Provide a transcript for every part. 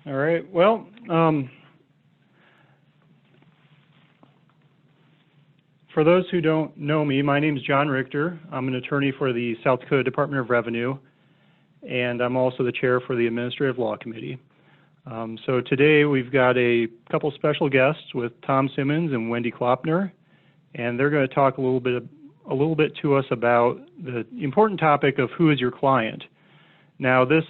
All right. Well, for those who don't know me, my name is John Richter. I'm an attorney for the South Dakota Department of Revenue, and I'm also the chair for the Administrative Law Committee. So today we've got a couple special guests with Tom Simmons and Wendy Klopner, and they're going to talk a little bit to us about the important topic of who is your client. Now, this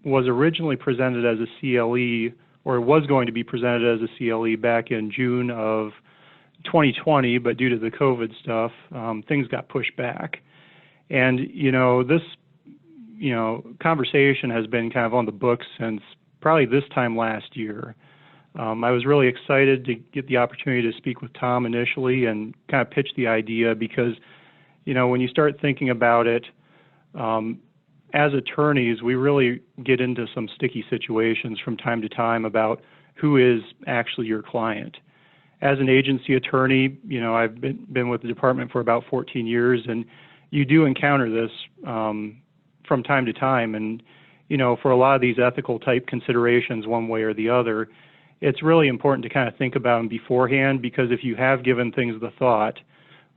was originally presented as a CLE, or was going to be presented as a CLE back in June of 2020, but due to the COVID stuff, things got pushed back. And, this, conversation has been kind of on the books since probably this time last year. I was really excited to get the opportunity to speak with Tom initially and kind of pitch the idea because, when you start thinking about it, as attorneys, we really get into some sticky situations from time to time about who is actually your client. As an agency attorney, I've been with the department for about 14 years, and you do encounter this from time to time. And, for a lot of these ethical type considerations, one way or the other, it's really important to kind of think about them beforehand, because if you have given things the thought,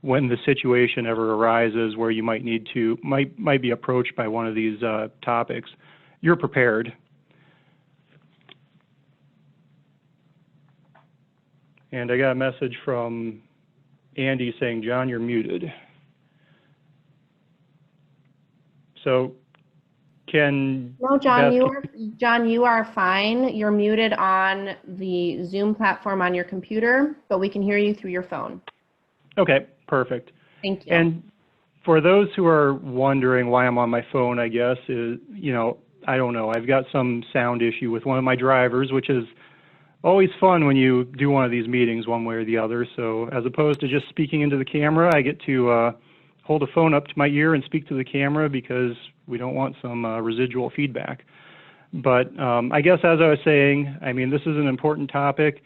when the situation ever arises where you might be approached by one of these topics, you're prepared. And I got a message from Andy saying, John, you're muted. So No, John, you are fine. You're muted on the Zoom platform on your computer, but we can hear you through your phone. Okay, perfect. Thank you. And for those who are wondering why I'm on my phone, I guess, I don't know. I've got some sound issue with one of my drivers, which is always fun when you do one of these meetings one way or the other. So as opposed to just speaking into the camera, I get to hold a phone up to my ear and speak to the camera because we don't want some residual feedback. But I guess as I was saying, this is an important topic.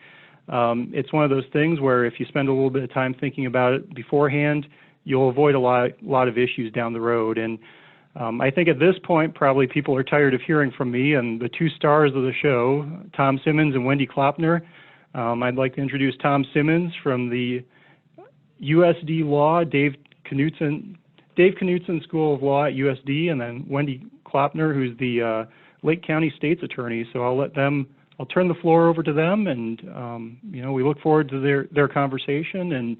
It's one of those things where if you spend a little bit of time thinking about it beforehand, you'll avoid a lot of issues down the road. And I think at this point, probably people are tired of hearing from me, and the two stars of the show, Tom Simmons and Wendy Klopner. I'd like to introduce Tom Simmons from the USD Law, Dave Knutson School of Law at USD, and then Wendy Klopner, who's the Lake County State's Attorney. So I'll turn the floor over to them, and we look forward to their conversation. And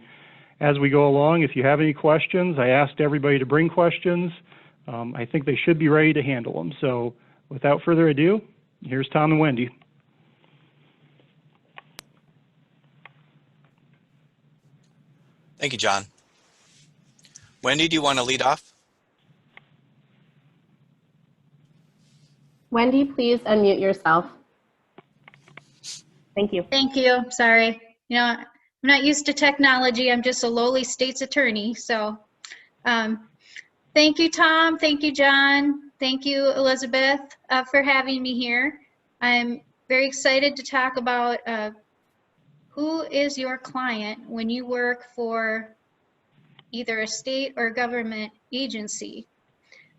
as we go along, if you have any questions, I asked everybody to bring questions. I think they should be ready to handle them. So without further ado, here's Tom and Wendy. Thank you, John. Wendy, do you want to lead off? Wendy, please unmute yourself. Thank you. Thank you. Sorry. I'm not used to technology. I'm just a lowly state's attorney. So thank you, Tom. Thank you, John. Thank you, Elizabeth, for having me here. I'm very excited to talk about who is your client when you work for either a state or government agency.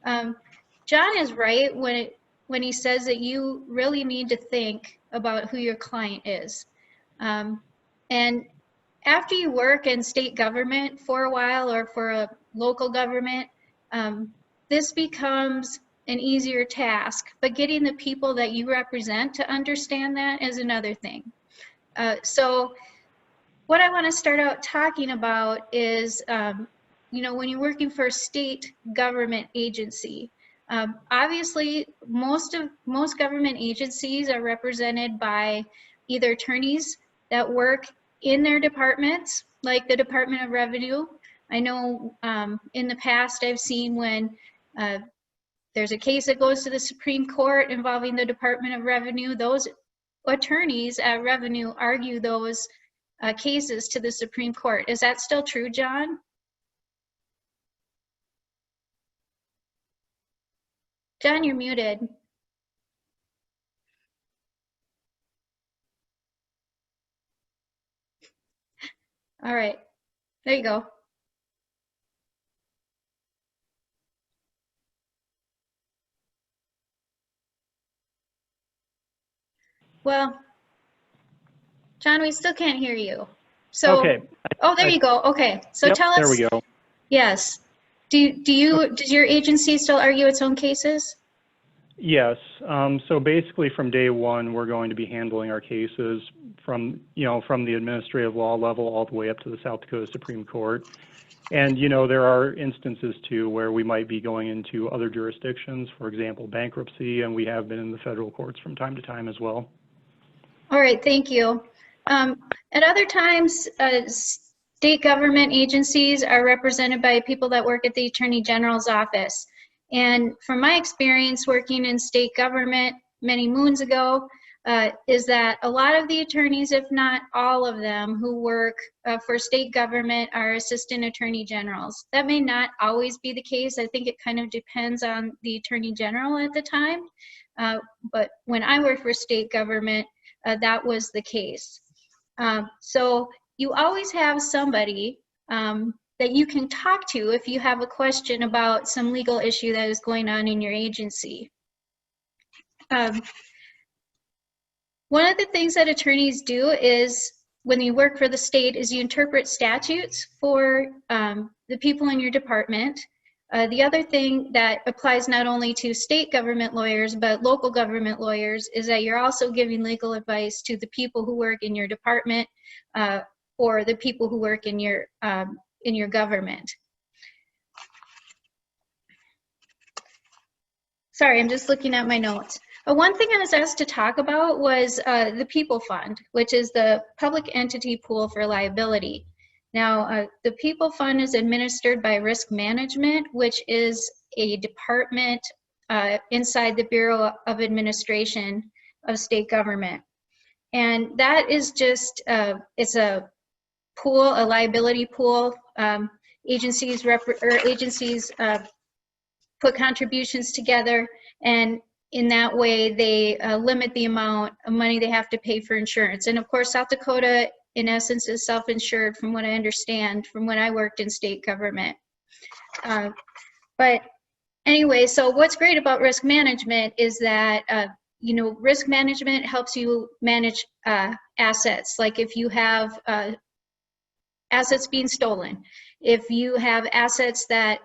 John is right when he says that you really need to think about who your client is. And after you work in state government for a while or for a local government, this becomes an easier task, but getting the people that you represent to understand that is another thing. So what I want to start out talking about is, when you're working for a state government agency, obviously most government agencies are represented by either attorneys that work in their departments, like the Department of Revenue. I know in the past I've seen when there's a case that goes to the Supreme Court involving the Department of Revenue, those attorneys at Revenue argue those cases to the Supreme Court. Is that still true, John? John, you're muted. All right, there you go. Well, John, we still can't hear you. So, Okay. oh, there you go. Okay. So Yep, tell us. there we go. Yes. Does your agency still argue its own cases? Yes. So basically from day one, we're going to be handling our cases from the administrative law level all the way up to the South Dakota Supreme Court. And, there are instances too where we might be going into other jurisdictions, for example, bankruptcy, and we have been in the federal courts from time to time as well. All right, thank you. At other times, state government agencies are represented by people that work at the Attorney General's office. And from my experience working in state government many moons ago, is that a lot of the attorneys, if not all of them, who work for state government are assistant attorney generals. That may not always be the case. I think it kind of depends on the attorney general at the time. But when I worked for state government, that was the case. So you always have somebody that you can talk to if you have a question about some legal issue that is going on in your agency. One of the things that attorneys do is, when you work for the state, is you interpret statutes for the people in your department. The other thing that applies not only to state government lawyers, but local government lawyers, is that you're also giving legal advice to the people who work in your department or the people who work in your government. Sorry, I'm just looking at my notes. One thing I was asked to talk about was the People Fund, which is the public entity pool for liability. Now, the People Fund is administered by Risk Management, which is a department inside the Bureau of Administration of state government. And that is just, it's a pool, a liability pool. Agencies put contributions together, and in that way, they limit the amount of money they have to pay for insurance. And of course, South Dakota, in essence, is self-insured from what I understand from when I worked in state government. But anyway, so what's great about risk management is that, risk management helps you manage assets. Like if you have assets being stolen, if you have assets that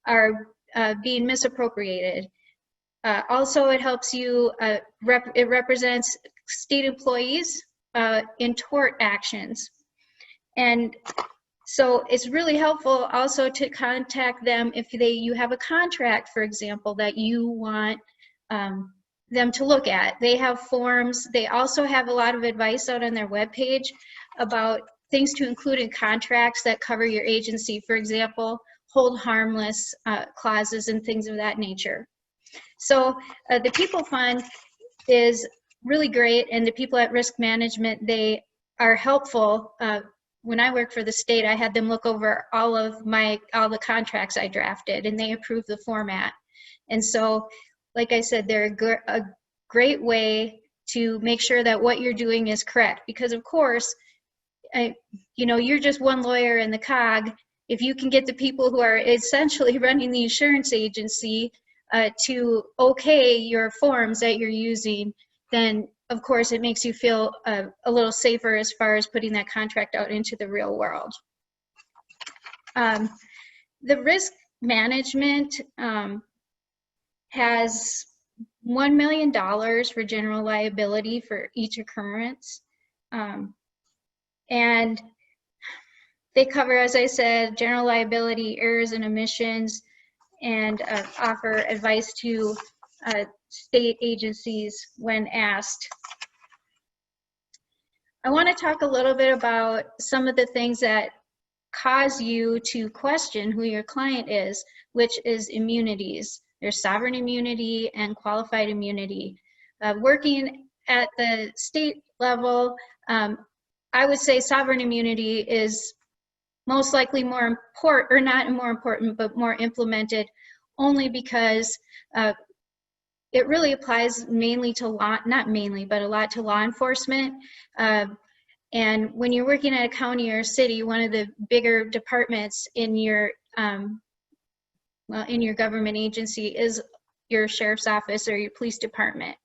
are being misappropriated. Also, it helps you, it represents state employees in tort actions. And so it's really helpful also to contact them if you have a contract, for example, that you want them to look at. They have forms. They also have a lot of advice out on their webpage about things to include in contracts that cover your agency. For example, hold harmless clauses and things of that nature. So the People Fund is really great, and the people at Risk Management, they are helpful. When I worked for the state, I had them look over all the contracts I drafted, and they approved the format. And so, like I said, they're a great way to make sure that what you're doing is correct. Because of course, you're just one lawyer in the cog. If you can get the people who are essentially running the insurance agency to okay your forms that you're using, then of course it makes you feel a little safer as far as putting that contract out into the real world. The risk management has $1 million for general liability for each occurrence. And they cover, as I said, general liability, errors and omissions, and offer advice to state agencies when asked. I want to talk a little bit about some of the things that cause you to question who your client is, which is immunities. There's sovereign immunity and qualified immunity. Working at the state level, I would say sovereign immunity is most likely more important, or not more important, but more implemented, only because it really applies mainly to law, not mainly, but a lot to law enforcement. And when you're working at a county or a city, one of the bigger departments in your government agency is your sheriff's office or your police department.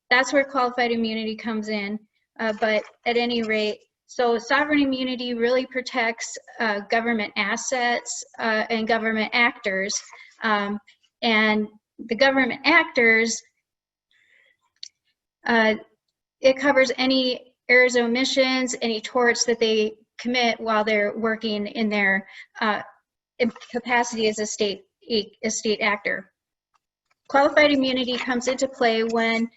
that's where qualified immunity comes in. But at any rate, so sovereign immunity really protects government assets and government actors. And the government actors, it covers any errors or omissions, any torts that they commit while they're working in their capacity as a state actor. Qualified immunity comes into play when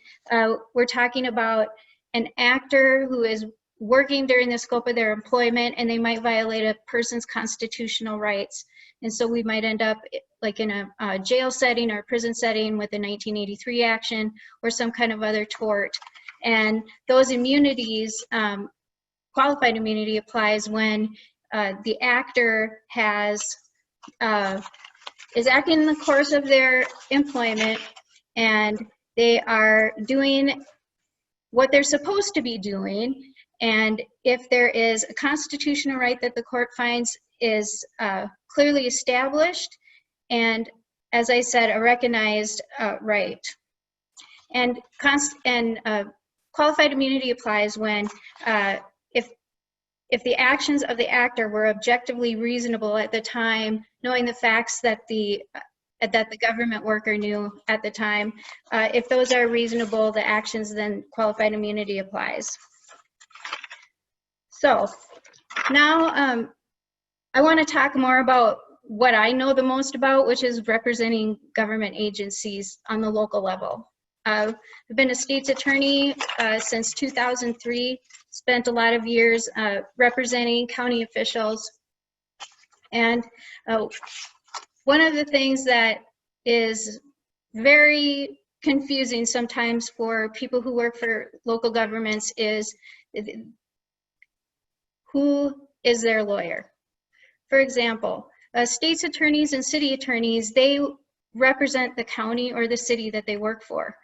we're talking about an actor who is working during the scope of their employment, and they might violate a person's constitutional rights. And so we might end up like in a jail setting or a prison setting with a 1983 action or some kind of other tort. And those immunities, qualified immunity applies when the actor is acting in the course of their employment and they are doing what they're supposed to be doing. And if there is a constitutional right that the court finds is clearly established, and as I said, a recognized right. And qualified immunity applies when if the actions of the actor were objectively reasonable at the time, knowing the facts that the government worker knew at the time, if those are reasonable, the actions, then qualified immunity applies. So now I want to talk more about what I know the most about, which is representing government agencies on the local level. I've been a state's attorney since 2003, spent a lot of years representing county officials. And one of the things that is very confusing sometimes for people who work for local governments is who is their lawyer. For example, state's attorneys and city attorneys, they represent the county or the city that they work for.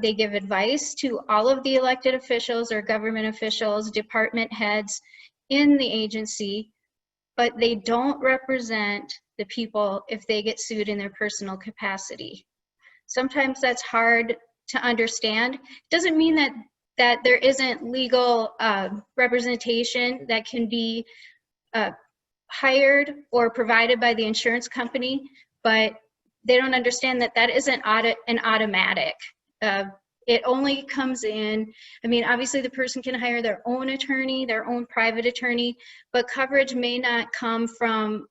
They give advice to all of the elected officials or government officials, department heads in the agency, but they don't represent the people if they get sued in their personal capacity. Sometimes that's hard to understand. It doesn't mean that there isn't legal representation that can be hired or provided by the insurance company, but they don't understand that that isn't an automatic. It only comes in, I mean, obviously the person can hire their own attorney, their own private attorney, but coverage may not come from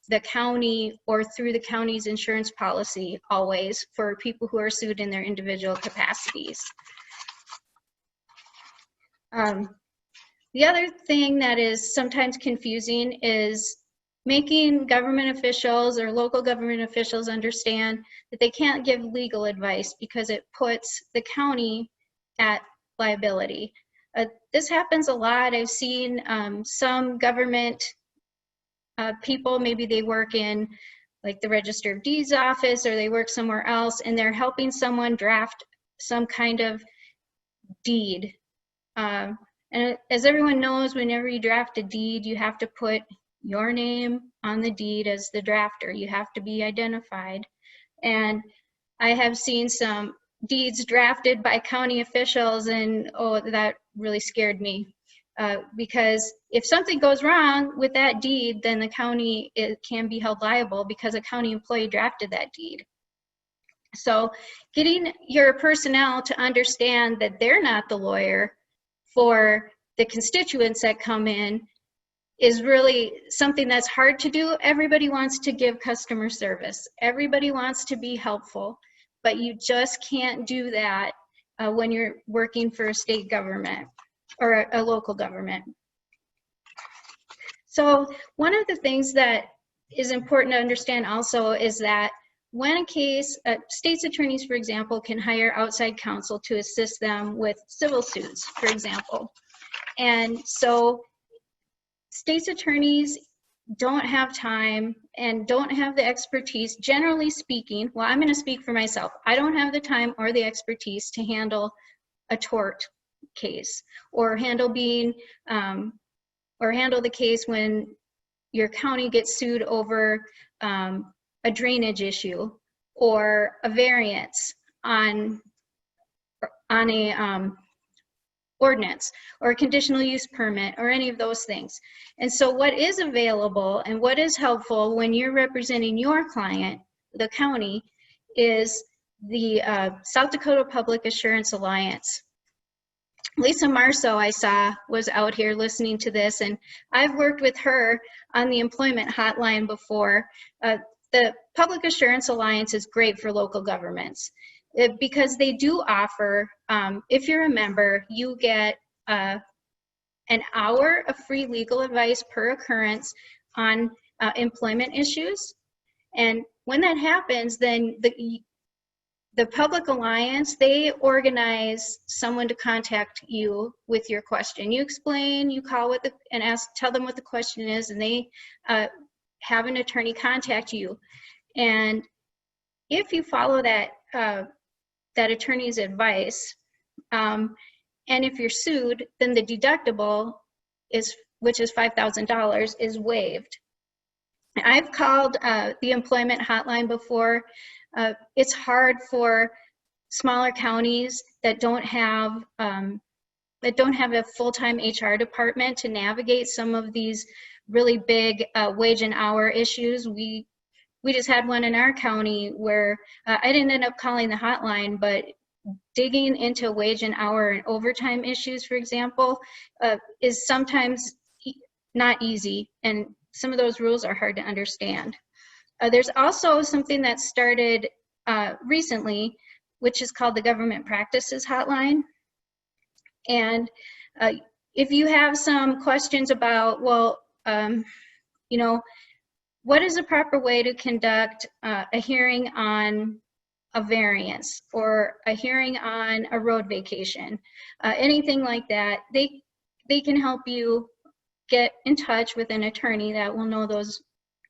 the county or through the county's insurance policy always for people who are sued in their individual capacities. The other thing that is sometimes confusing is making government officials or local government officials understand that they can't give legal advice because it puts the county at liability. This happens a lot. I've seen some government people, maybe they work in like the Register of Deeds office or they work somewhere else, and they're helping someone draft some kind of deed. And as everyone knows, whenever you draft a deed, you have to put your name on the deed as the drafter. You have to be identified. And I have seen some deeds drafted by county officials, and oh, that really scared me. Because if something goes wrong with that deed, then the county can be held liable because a county employee drafted that deed. So getting your personnel to understand that they're not the lawyer for the constituents that come in is really something that's hard to do. Everybody wants to give customer service. Everybody wants to be helpful, but you just can't do that when you're working for a state government or a local government. So one of the things that is important to understand also is that when a case, state's attorneys, for example, can hire outside counsel to assist them with civil suits, for example. And so state's attorneys don't have time and don't have the expertise, generally speaking. Well, I'm going to speak for myself. I don't have the time or the expertise to handle a tort case or handle the case when your county gets sued over a drainage issue or a variance on on a ordinance or a conditional use permit or any of those things. And so what is available and what is helpful when you're representing your client, the county, is the South Dakota Public Assurance Alliance. Lisa Marceau, I saw, was out here listening to this, and I've worked with her on the employment hotline before. The Public Assurance Alliance is great for local governments because they do offer, if you're a member, you get an hour of free legal advice per occurrence on employment issues. And when that happens, then the Public Alliance, they organize someone to contact you with your question. You explain, you call with and tell them what the question is, and they have an attorney contact you. And if you follow that that attorney's advice, and if you're sued, then the deductible which is $5,000, is waived. I've called the employment hotline before. It's hard for smaller counties that don't have a full-time HR department to navigate some of these really big wage and hour issues. We just had one in our county where I didn't end up calling the hotline, but digging into wage and hour and overtime issues, for example, is sometimes not easy, and some of those rules are hard to understand. There's also something that started recently, which is called the Government Practices Hotline. And if you have some questions about, well, you know, what is the proper way to conduct a hearing on a variance or a hearing on a road vacation, anything like that, they can help you get in touch with an attorney that will know those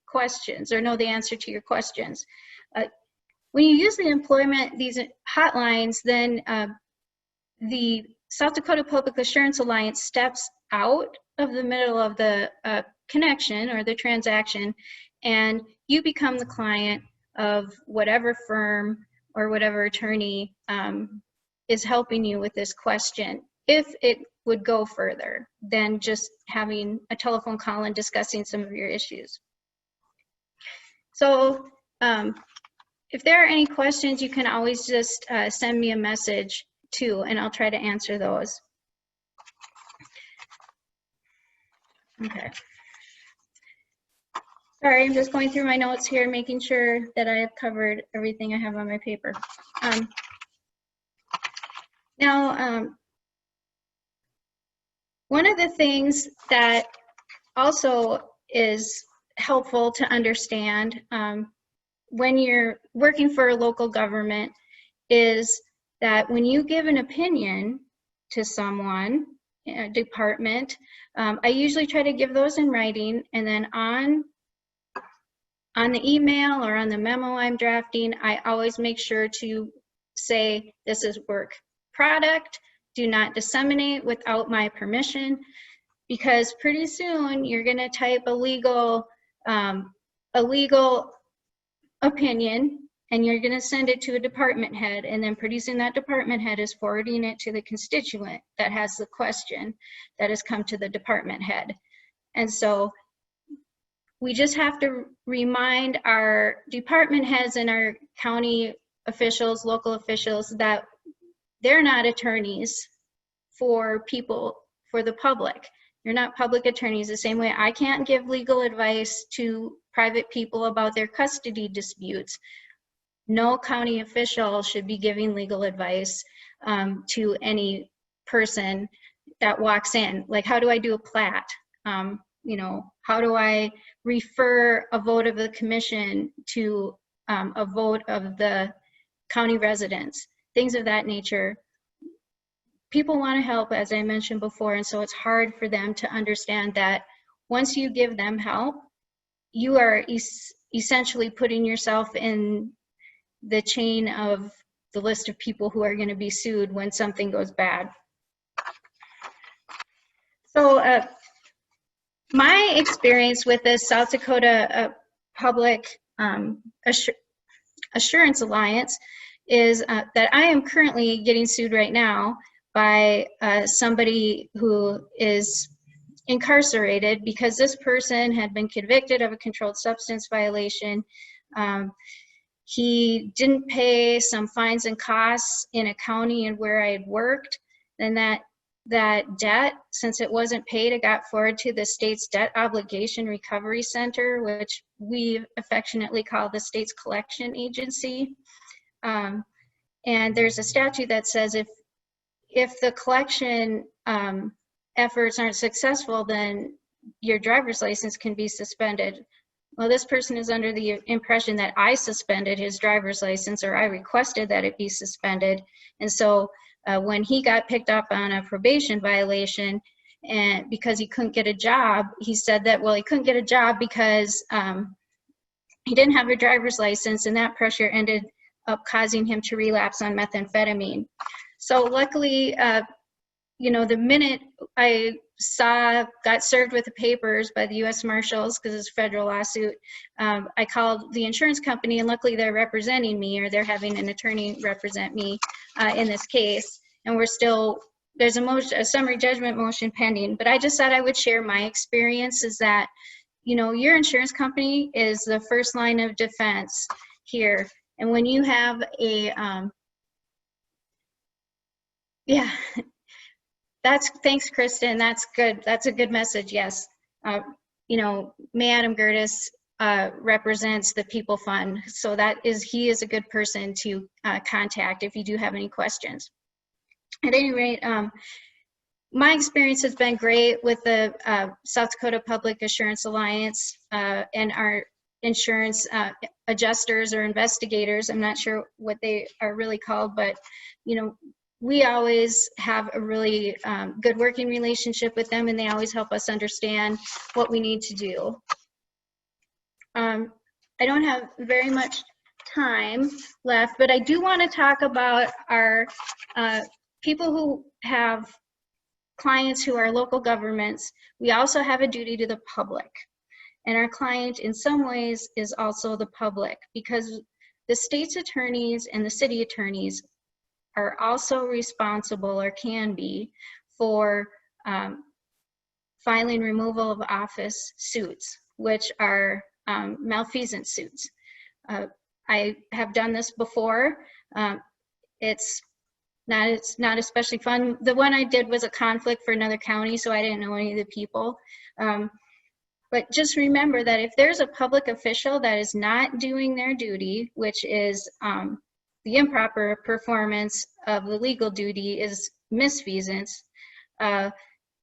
questions or know the answer to your questions. When you use these hotlines, then the South Dakota Public Assurance Alliance steps out of the middle of the connection or the transaction, and you become the client of whatever firm or whatever attorney is helping you with this question, if it would go further than just having a telephone call and discussing some of your issues. So if there are any questions, you can always just send me a message too, and I'll try to answer those. Okay. Sorry, I'm just going through my notes here, making sure that I have covered everything I have on my paper. Now, one of the things that also is helpful to understand when you're working for a local government is that when you give an opinion to someone, a department, I usually try to give those in writing, and then on the email or on the memo I'm drafting, I always make sure to say, this is work product, do not disseminate without my permission, because pretty soon you're gonna type a legal opinion and you're gonna send it to a department head, and then pretty soon that department head is forwarding it to the constituent that has the question that has come to the department head. And so we just have to remind our department heads and our county officials, local officials, that they're not attorneys for people, for the public. You're not public attorneys the same way I can't give legal advice to private people about their custody disputes. No county official should be giving legal advice to any person that walks in. Like, how do I do a plat? You know, how do I refer a vote of the commission to a vote of the county residents? Things of that nature. People want to help, as I mentioned before, and so it's hard for them to understand that once you give them help, you are essentially putting yourself in the chain of the list of people who are going to be sued when something goes bad. So my experience with the South Dakota Public Assurance Alliance is that I am currently getting sued right now by somebody who is incarcerated because this person had been convicted of a controlled substance violation. He didn't pay some fines and costs in a county and where I had worked, and that debt, since it wasn't paid, it got forwarded to the state's Debt Obligation Recovery Center, which we affectionately call the state's collection agency. And there's a statute that says if the collection efforts aren't successful, then your driver's license can be suspended. Well, this person is under the impression that I suspended his driver's license, or I requested that it be suspended. And so when he got picked up on a probation violation, and because he couldn't get a job, he said that, well, he couldn't get a job because he didn't have a driver's license, and that pressure ended up causing him to relapse on methamphetamine. So luckily, you know, the minute I got served with the papers by the U.S. Marshals, because it's a federal lawsuit, I called the insurance company, and luckily they're representing me, or they're having an attorney represent me in this case. And we're still, there's a summary judgment motion pending. But I just thought I would share my experience, is that, you know, your insurance company is the first line of defense here. And when you have a, yeah, thanks, Kristen. That's good. That's a good message. Yes. You know, May Adam Gertis represents the People Fund. So he is a good person to contact if you do have any questions. At any rate, my experience has been great with the South Dakota Public Assurance Alliance and our insurance adjusters or investigators. I'm not sure what they are really called, but, you know, we always have a really good working relationship with them, and they always help us understand what we need to do. I don't have very much time left, but I do want to talk about our people who have clients who are local governments. We also have a duty to the public. And our client, in some ways, is also the public, because the state's attorneys and the city attorneys are also responsible, or can be, for filing removal of office suits, which are malfeasance suits. I have done this before. It's not especially fun. The one I did was a conflict for another county, so I didn't know any of the people. But just remember that if there's a public official that is not doing their duty, which is the improper performance of the legal duty, is misfeasance. The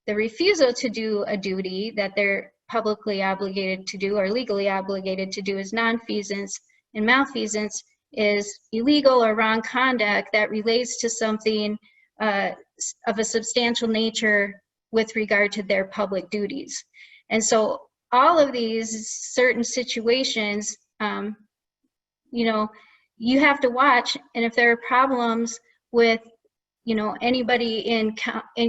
refusal to do a duty that they're publicly obligated to do or legally obligated to do is nonfeasance, and malfeasance is illegal or wrong conduct that relates to something of a substantial nature with regard to their public duties. And so all of these certain situations, you know, you have to watch, and if there are problems with, you know, anybody in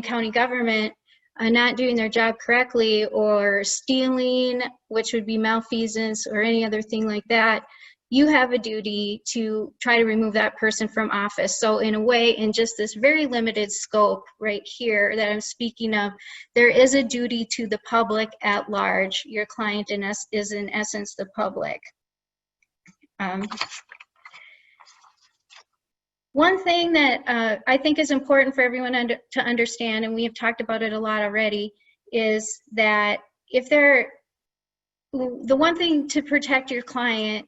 county government not doing their job correctly, or stealing, which would be malfeasance, or any other thing like that, you have a duty to try to remove that person from office. So in a way, in just this very limited scope right here that I'm speaking of, there is a duty to the public at large. Your client is in essence the public. One thing that I think is important for everyone to understand, and we have talked about it a lot already, is that the one thing to protect your client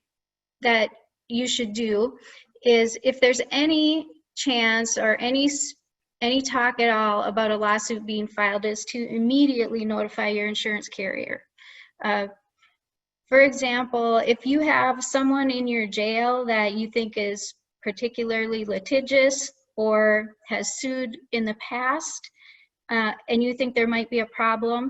that you should do is, if there's any chance or any talk at all about a lawsuit being filed, is to immediately notify your insurance carrier. For example, if you have someone in your jail that you think is particularly litigious or has sued in the past, and you think there might be a problem,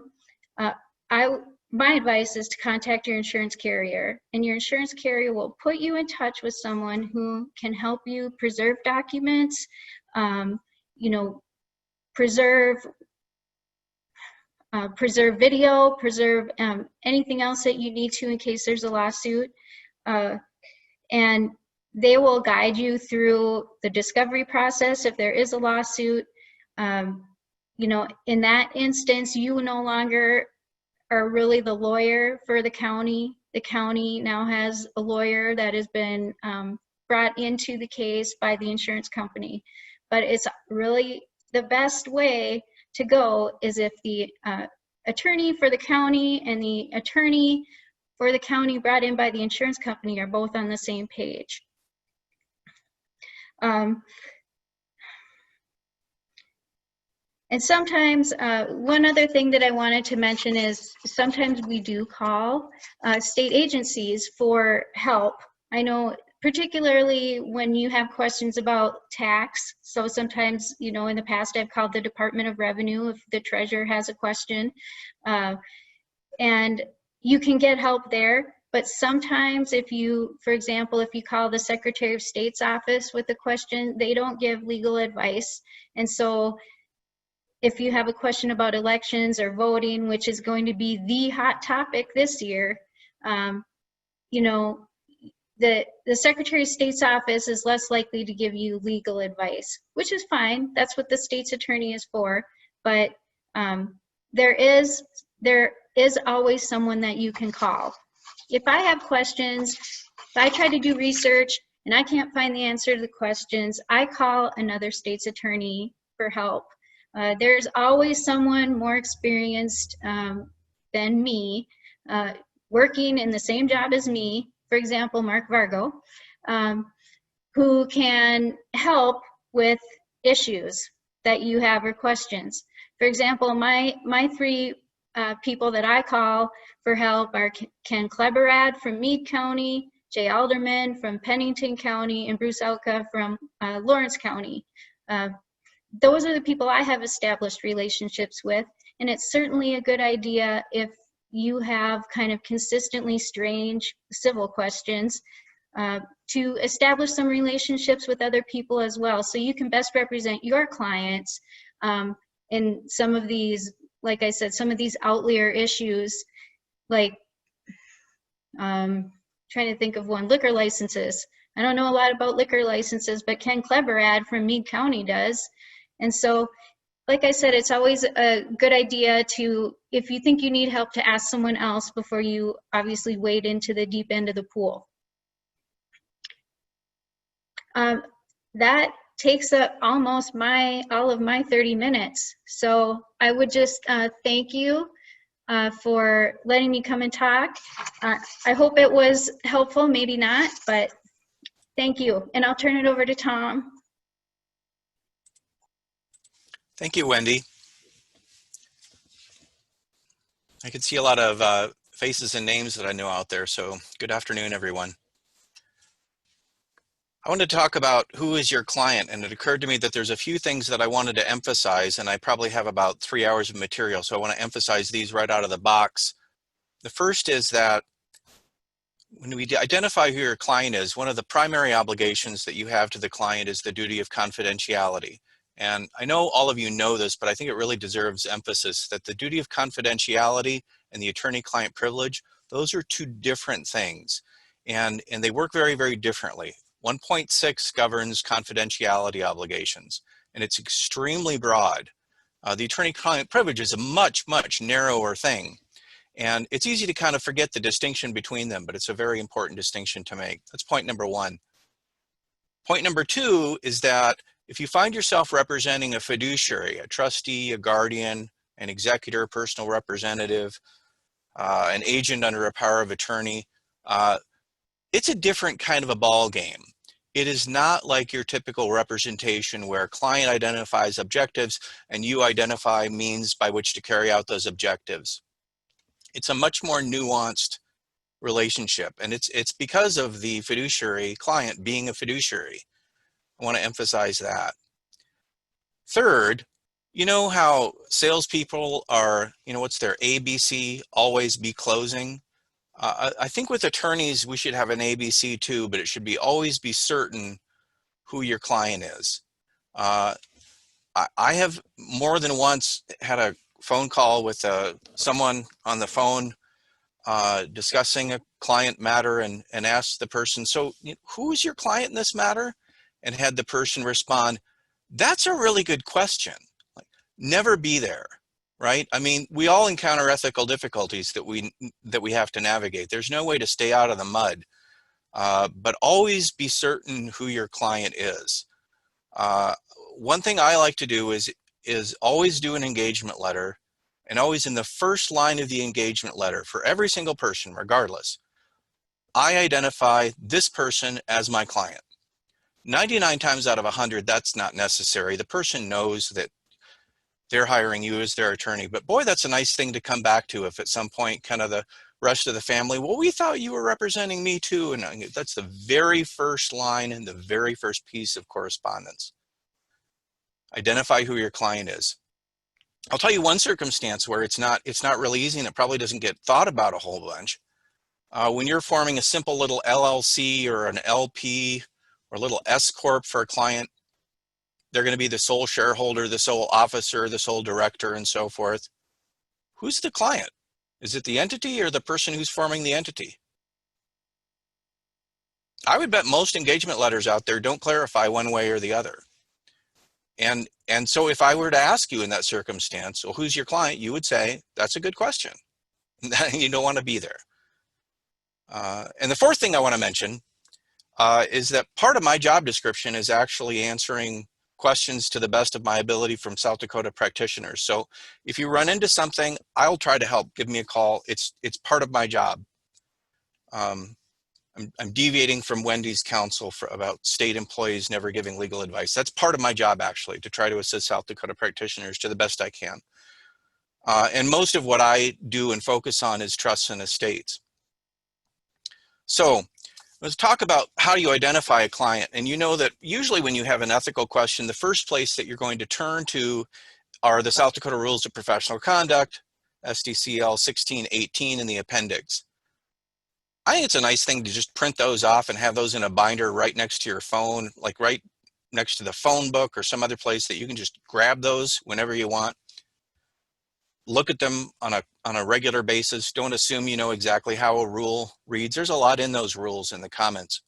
my advice is to contact your insurance carrier, and your insurance carrier will put you in touch with someone who can help you preserve documents, you know, preserve video, preserve anything else that you need to in case there's a lawsuit. And they will guide you through the discovery process if there is a lawsuit. You know, in that instance, you no longer are really the lawyer for the county. The county now has a lawyer that has been brought into the case by the insurance company. But it's really the best way to go is if the attorney for the county and the attorney for the county brought in by the insurance company are both on the same page. And sometimes, one other thing that I wanted to mention is sometimes we do call state agencies for help. I know particularly when you have questions about tax. So sometimes, you know, in the past I've called the Department of Revenue if the treasurer has a question. And you can get help there. But sometimes if you, for example, if you call the Secretary of State's office with a question, they don't give legal advice. And so if you have a question about elections or voting, which is going to be the hot topic this year, you know, the Secretary of State's office is less likely to give you legal advice, which is fine. That's what the state's attorney is for. But there is always someone that you can call. If I have questions, if I try to do research and I can't find the answer to the questions, I call another state's attorney for help. There's always someone more experienced than me, working in the same job as me, for example, Mark Vargo, who can help with issues that you have or questions. For example, my three people that I call for help are Ken Kleberad from Meade County, Jay Alderman from Pennington County, and Bruce Elka from Lawrence County. Those are the people I have established relationships with, and it's certainly a good idea if you have kind of consistently strange civil questions to establish some relationships with other people as well, so you can best represent your clients in some of these, like I said, some of these outlier issues, like trying to think of one, liquor licenses. I don't know a lot about liquor licenses, but Ken Kleberad from Meade County does. And so, like I said, it's always a good idea to, if you think you need help, to ask someone else before you obviously wade into the deep end of the pool. That takes up almost all of my 30 minutes. So I would just thank you for letting me come and talk. I hope it was helpful, maybe not, but thank you. And I'll turn it over to Tom. Thank you, Wendy. I can see a lot of faces and names that I know out there, so good afternoon, everyone. I wanted to talk about who is your client, and it occurred to me that there's a few things that I wanted to emphasize, and I probably have about 3 hours of material, so I want to emphasize these right out of the box. The first is that when we identify who your client is, one of the primary obligations that you have to the client is the duty of confidentiality. And I know all of you know this, but I think it really deserves emphasis that the duty of confidentiality and the attorney-client privilege, those are two different things. And they work very, very differently. 1.6 governs confidentiality obligations, and it's extremely broad. The attorney-client privilege is a much, much narrower thing. And it's easy to kind of forget the distinction between them, but it's a very important distinction to make. That's point number one. Point number two is that if you find yourself representing a fiduciary, a trustee, a guardian, an executor, personal representative, an agent under a power of attorney, it's a different kind of a ball game. It is not like your typical representation where a client identifies objectives and you identify means by which to carry out those objectives. It's a much more nuanced relationship, and it's because of the fiduciary client being a fiduciary. I want to emphasize that. Third, you know how salespeople are, you know, what's their ABC, always be closing? I think with attorneys, we should have an ABC too, but it should be always be certain who your client is. I have more than once had a phone call with someone on the phone discussing a client matter and ask the person, so who is your client in this matter? And had the person respond, that's a really good question. Like, never be there, right? I mean, we all encounter ethical difficulties that we have to navigate. There's no way to stay out of the mud, but always be certain who your client is. One thing I like to do is always do an engagement letter, and always in the first line of the engagement letter for every single person, regardless, I identify this person as my client. 99 times out of 100, that's not necessary. The person knows that they're hiring you as their attorney, but boy, that's a nice thing to come back to if at some point kind of the rest of the family, well, we thought you were representing me too. And that's the very first line and the very first piece of correspondence. Identify who your client is. I'll tell you one circumstance where it's not really easy, and it probably doesn't get thought about a whole bunch. When you're forming a simple little LLC or an LP or a little S Corp for a client, they're going to be the sole shareholder, the sole officer, the sole director, and so forth. Who's the client? Is it the entity or the person who's forming the entity? I would bet most engagement letters out there don't clarify one way or the other. And so if I were to ask you in that circumstance, well, who's your client? You would say, that's a good question. You don't want to be there. And the fourth thing I want to mention is that part of my job description is actually answering questions to the best of my ability from South Dakota practitioners. So if you run into something, I'll try to help. Give me a call. It's part of my job. I'm deviating from Wendy's counsel about state employees never giving legal advice. That's part of my job, actually, to try to assist South Dakota practitioners to the best I can. And most of what I do and focus on is trusts and estates. So let's talk about how do you identify a client. And you know that usually when you have an ethical question, the first place that you're going to turn to are the South Dakota Rules of Professional Conduct, SDCL 1618 in the appendix. I think it's a nice thing to just print those off and have those in a binder right next to your phone, like right next to the phone book or some other place that you can just grab those whenever you want. Look at them on a regular basis. Don't assume you know exactly how a rule reads. There's a lot in those rules in the comments.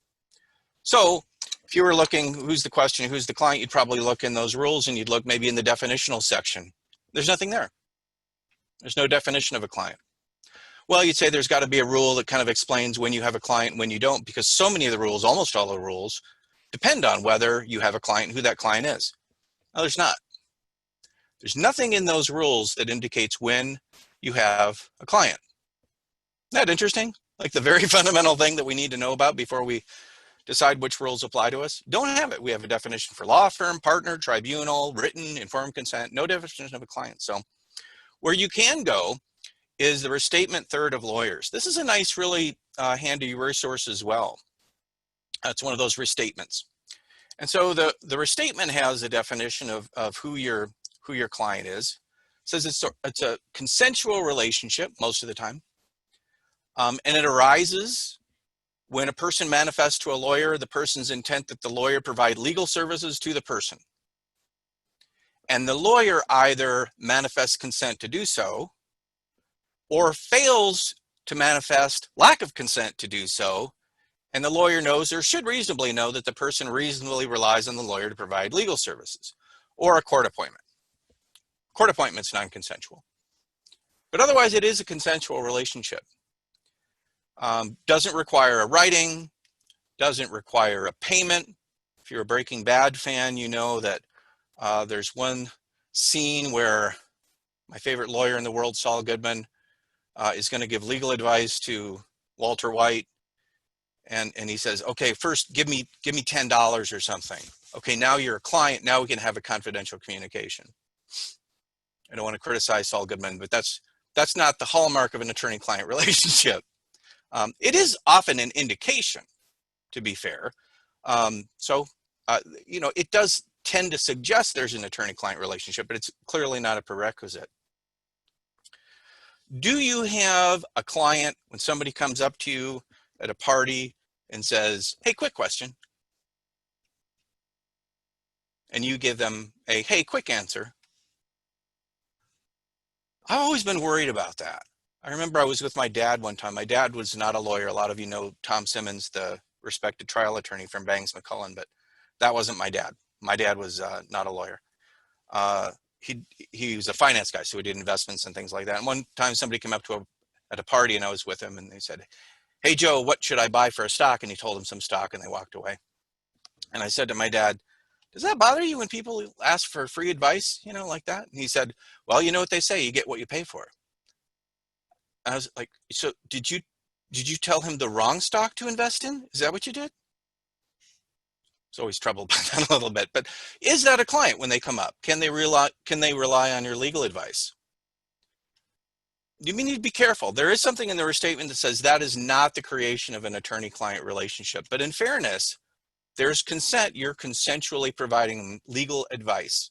So if you were looking, who's the question, who's the client, you'd probably look in those rules and you'd look maybe in the definitional section. There's nothing there. There's no definition of a client. Well, you'd say there's got to be a rule that kind of explains when you have a client and when you don't, because so many of the rules, almost all the rules, depend on whether you have a client and who that client is. No, there's not. There's nothing in those rules that indicates when you have a client. Isn't that interesting? Like the very fundamental thing that we need to know about before we decide which rules apply to us. Don't have it. We have a definition for law firm, partner, tribunal, written, informed consent, no definition of a client. So where you can go is the restatement third of lawyers. This is a nice, really handy resource as well. It's one of those restatements. And so the restatement has a definition of who your client is. It says it's a consensual relationship most of the time. And it arises when a person manifests to a lawyer the person's intent that the lawyer provide legal services to the person. And the lawyer either manifests consent to do so or fails to manifest lack of consent to do so, and the lawyer knows or should reasonably know that the person reasonably relies on the lawyer to provide legal services, or a court appointment. Court appointment's non-consensual. But otherwise it is a consensual relationship. Doesn't require a writing, doesn't require a payment. If you're a Breaking Bad fan, you know that there's one scene where my favorite lawyer in the world, Saul Goodman, is going to give legal advice to Walter White, and he says, okay, first give me $10 or something. Okay, now you're a client, now we can have a confidential communication. I don't want to criticize Saul Goodman, but that's not the hallmark of an attorney-client relationship. It is often an indication, to be fair. You know, it does tend to suggest there's an attorney-client relationship, but it's clearly not a prerequisite. Do you have a client when somebody comes up to you at a party and says, hey, quick question, and you give them a, hey, quick answer? I've always been worried about that. I remember I was with my dad one time. My dad was not a lawyer. A lot of you know Tom Simmons, the respected trial attorney from Bangs McCullen, but that wasn't my dad. My dad was not a lawyer. Uh, he was a finance guy, so he did investments and things like that. And one time somebody came up to at a party and I was with him and they said, "Hey Joe, what should I buy for a stock?" And he told him some stock and they walked away. And I said to my dad, "Does that bother you when people ask for free advice, you know, like that?" And he said, "Well, you know what they say, you get what you pay for." I was like, "So did you tell him the wrong stock to invest in? Is that what you did?" It's always troubled by that a little bit, but is that a client when they come up? Can they rely on your legal advice? You need to be careful. There is something in the restatement that says that is not the creation of an attorney-client relationship. But in fairness, there's consent. You're consensually providing legal advice.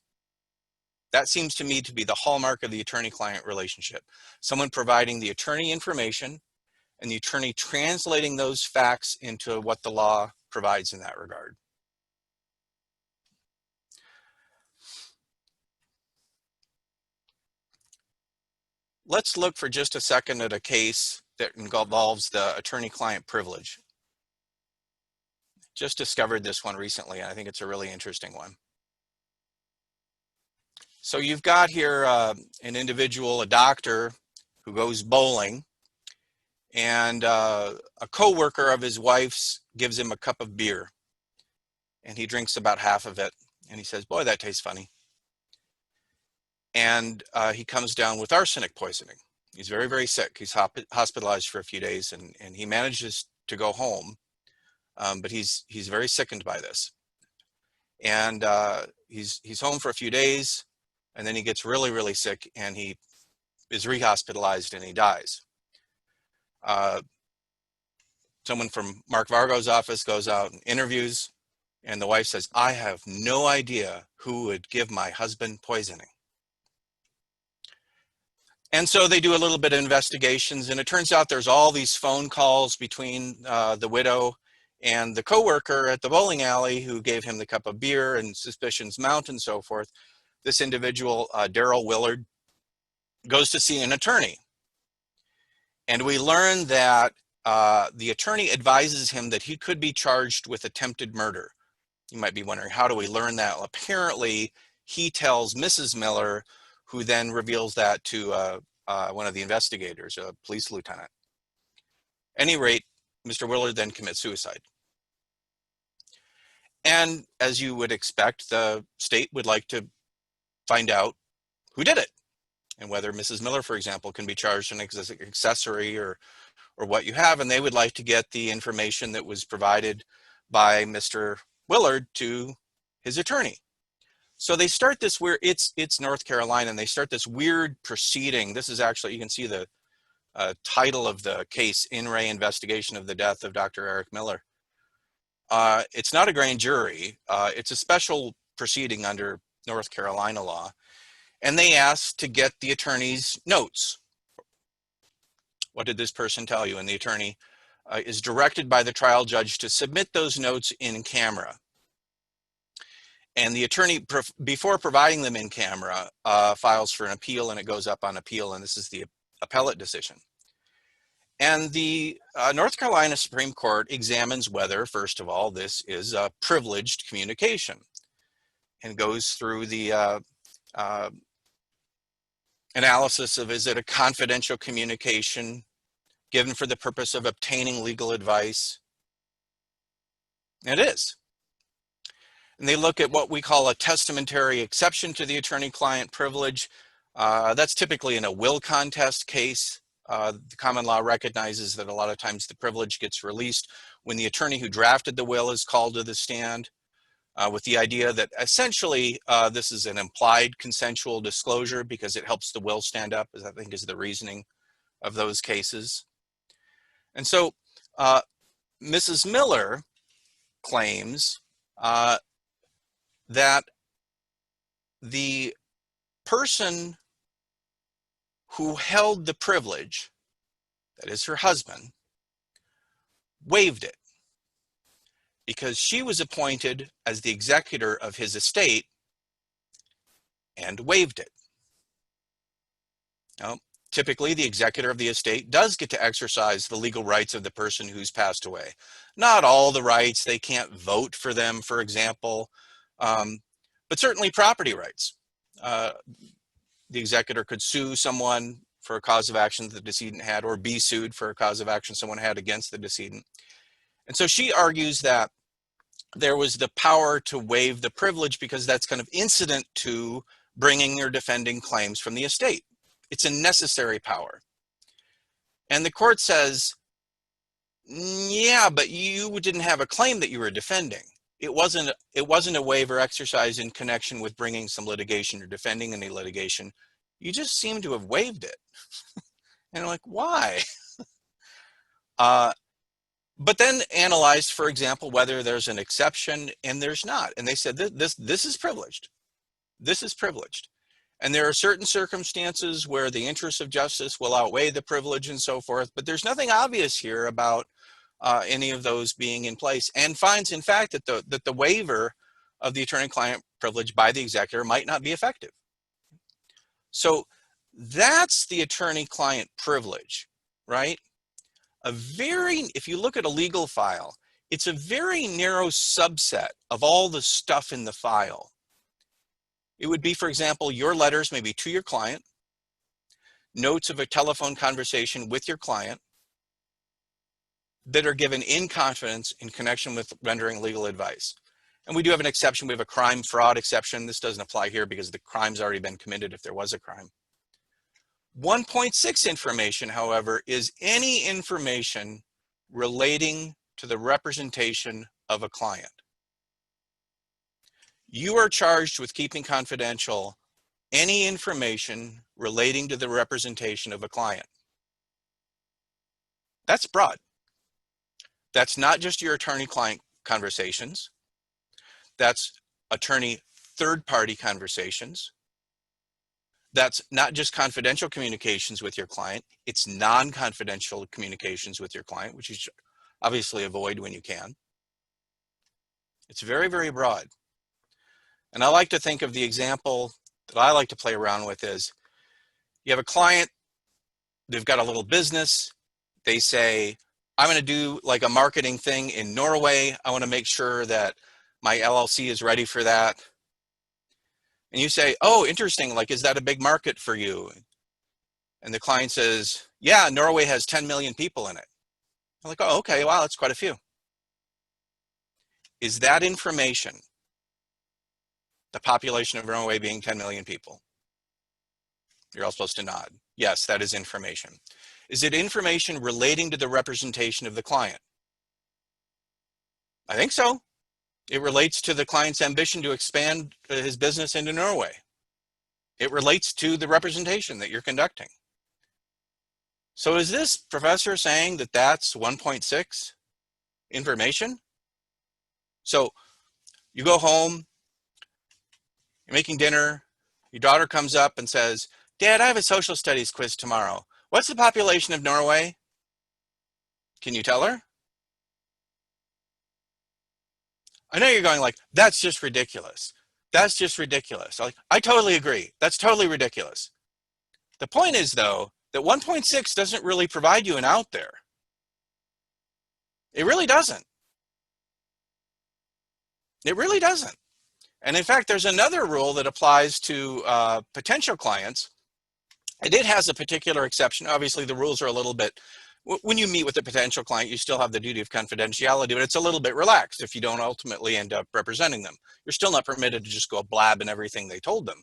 That seems to me to be the hallmark of the attorney-client relationship. Someone providing the attorney information and the attorney translating those facts into what the law provides in that regard. Let's look for just a second at a case that involves the attorney-client privilege. Just discovered this one recently, and I think it's a really interesting one. So you've got here an individual, a doctor, who goes bowling, and a co-worker of his wife's gives him a cup of beer, and he drinks about half of it, and he says, "Boy, that tastes funny." And he comes down with arsenic poisoning. He's very, very sick. He's hospitalized for a few days, and he manages to go home, but he's very sickened by this. And he's home for a few days, and then he gets really, really sick, and he is rehospitalized, and he dies. Someone from Mark Vargo's office goes out and interviews, and the wife says, "I have no idea who would give my husband poisoning." And so they do a little bit of investigations, and it turns out there's all these phone calls between the widow and the coworker at the bowling alley who gave him the cup of beer, and suspicions mount and so forth. This individual, Daryl Willard, goes to see an attorney. And we learn that the attorney advises him that he could be charged with attempted murder. You might be wondering, how do we learn that? Well, apparently, he tells Mrs. Miller, who then reveals that to one of the investigators, a police lieutenant. At any rate, Mr. Willard then commits suicide. And as you would expect, the state would like to find out who did it, and whether Mrs. Miller, for example, can be charged an accessory or what you have, and they would like to get the information that was provided by Mr. Willard to his attorney. So they start this weird, it's North Carolina, and they start this weird proceeding. This is actually, you can see the title of the case, In Re Investigation of the Death of Dr. Eric Miller. It's not a grand jury. It's a special proceeding under North Carolina law. And they asked to get the attorney's notes. What did this person tell you? And the attorney is directed by the trial judge to submit those notes in camera. And the attorney, before providing them in camera, files for an appeal, and it goes up on appeal, and this is the appellate decision. And the North Carolina Supreme Court examines whether, first of all, this is a privileged communication, and goes through the analysis of, is it a confidential communication given for the purpose of obtaining legal advice? It is. And they look at what we call a testamentary exception to the attorney-client privilege. That's typically in a will contest case. The common law recognizes that a lot of times the privilege gets released when the attorney who drafted the will is called to the stand, with the idea that essentially this is an implied consensual disclosure because it helps the will stand up, as I think is the reasoning of those cases. And so Mrs. Miller claims that the person who held the privilege, that is her husband, waived it because she was appointed as the executor of his estate and waived it. Now, typically the executor of the estate does get to exercise the legal rights of the person who's passed away. Not all the rights, they can't vote for them, for example, but certainly property rights. The executor could sue someone for a cause of action that the decedent had, or be sued for a cause of action someone had against the decedent. And so she argues that there was the power to waive the privilege because that's kind of incident to bringing or defending claims from the estate. It's a necessary power. And the court says, yeah, but you didn't have a claim that you were defending. It wasn't a waiver exercise in connection with bringing some litigation or defending any litigation. You just seem to have waived it. And I'm like, why? But then analyzed, for example, whether there's an exception, and there's not. And they said this is privileged. This is privileged. And there are certain circumstances where the interests of justice will outweigh the privilege and so forth, but there's nothing obvious here about any of those being in place, and finds, in fact, that the waiver of the attorney-client privilege by the executor might not be effective. So that's the attorney-client privilege, right? If you look at a legal file, it's a very narrow subset of all the stuff in the file. It would be, for example, your letters maybe to your client, notes of a telephone conversation with your client that are given in confidence in connection with rendering legal advice. And we do have an exception. We have a crime fraud exception. This doesn't apply here because the crime's already been committed if there was a crime. 1.6 information, however, is any information relating to the representation of a client. You are charged with keeping confidential any information relating to the representation of a client. That's broad. That's not just your attorney-client conversations. That's attorney third-party conversations. That's not just confidential communications with your client. It's non-confidential communications with your client, which you should obviously avoid when you can. It's very, very broad. And I like to think of the example that I like to play around with is, you have a client, they've got a little business, they say, I'm going to do like a marketing thing in Norway. I want to make sure that my LLC is ready for that. And you say, oh, interesting, like, is that a big market for you? And the client says, yeah, Norway has 10 million people in it. I'm like, oh, okay, wow, that's quite a few. Is that information, the population of Norway being 10 million people? You're all supposed to nod. Yes, that is information. Is it information relating to the representation of the client? I think so. It relates to the client's ambition to expand his business into Norway. It relates to the representation that you're conducting. So is this professor saying that that's 1.6 information? So you go home, you're making dinner, your daughter comes up and says, Dad, I have a social studies quiz tomorrow. What's the population of Norway? Can you tell her? I know you're going like, that's just ridiculous. That's just ridiculous. Like, I totally agree. That's totally ridiculous. The point is, though, that 1.6 doesn't really provide you an out there. It really doesn't. It really doesn't. And in fact, there's another rule that applies to potential clients. And it has a particular exception. Obviously, the rules are a little bit, when you meet with a potential client, you still have the duty of confidentiality, but it's a little bit relaxed if you don't ultimately end up representing them. You're still not permitted to just go blab in everything they told them.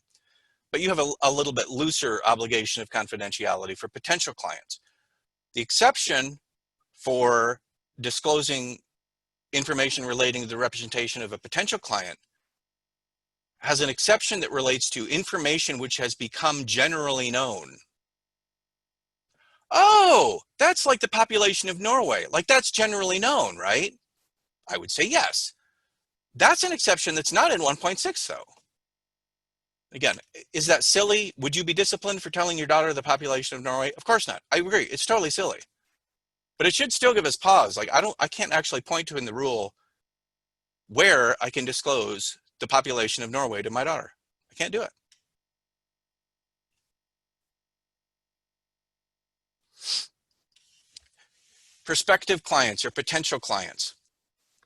But you have a little bit looser obligation of confidentiality for potential clients. The exception for disclosing information relating to the representation of a potential client has an exception that relates to information which has become generally known. Oh, that's like the population of Norway. Like, that's generally known, right? I would say yes. That's an exception that's not in 1.6 though. Again, is that silly? Would you be disciplined for telling your daughter the population of Norway? Of course not. I agree. It's totally silly. But it should still give us pause. Like, I can't actually point to in the rule where I can disclose the population of Norway to my daughter. I can't do it. prospective clients or potential clients.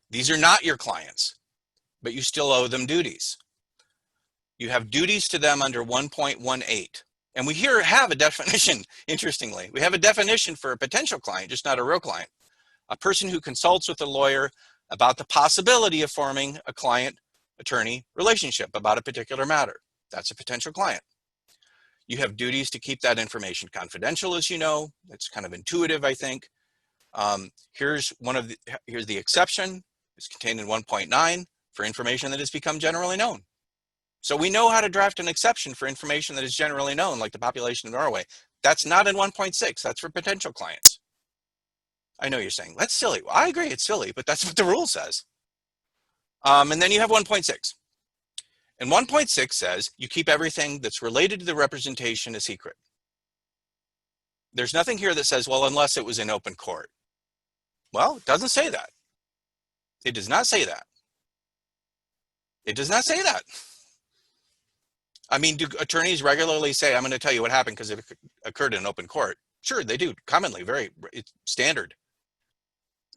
These are not your clients, but you still owe them duties. You have duties to them under 1.18. And we here have a definition, interestingly. We have a definition for a potential client, just not a real client. A person who consults with a lawyer about the possibility of forming a client-attorney relationship about a particular matter. That's a potential client. You have duties to keep that information confidential, as you know. It's kind of intuitive, I think. Here's the exception. It's contained in 1.9 for information that has become generally known. So we know how to draft an exception for information that is generally known, like the population of Norway. That's not in 1.6. That's for potential clients. I know you're saying, that's silly. Well, I agree, it's silly, but that's what the rule says. And then you have 1.6. And 1.6 says you keep everything that's related to the representation a secret. There's nothing here that says, well, unless it was in open court. Well, it doesn't say that. It does not say that. It does not say that. I mean, do attorneys regularly say, I'm going to tell you what happened because it occurred in open court? Sure, they do. Commonly, it's standard.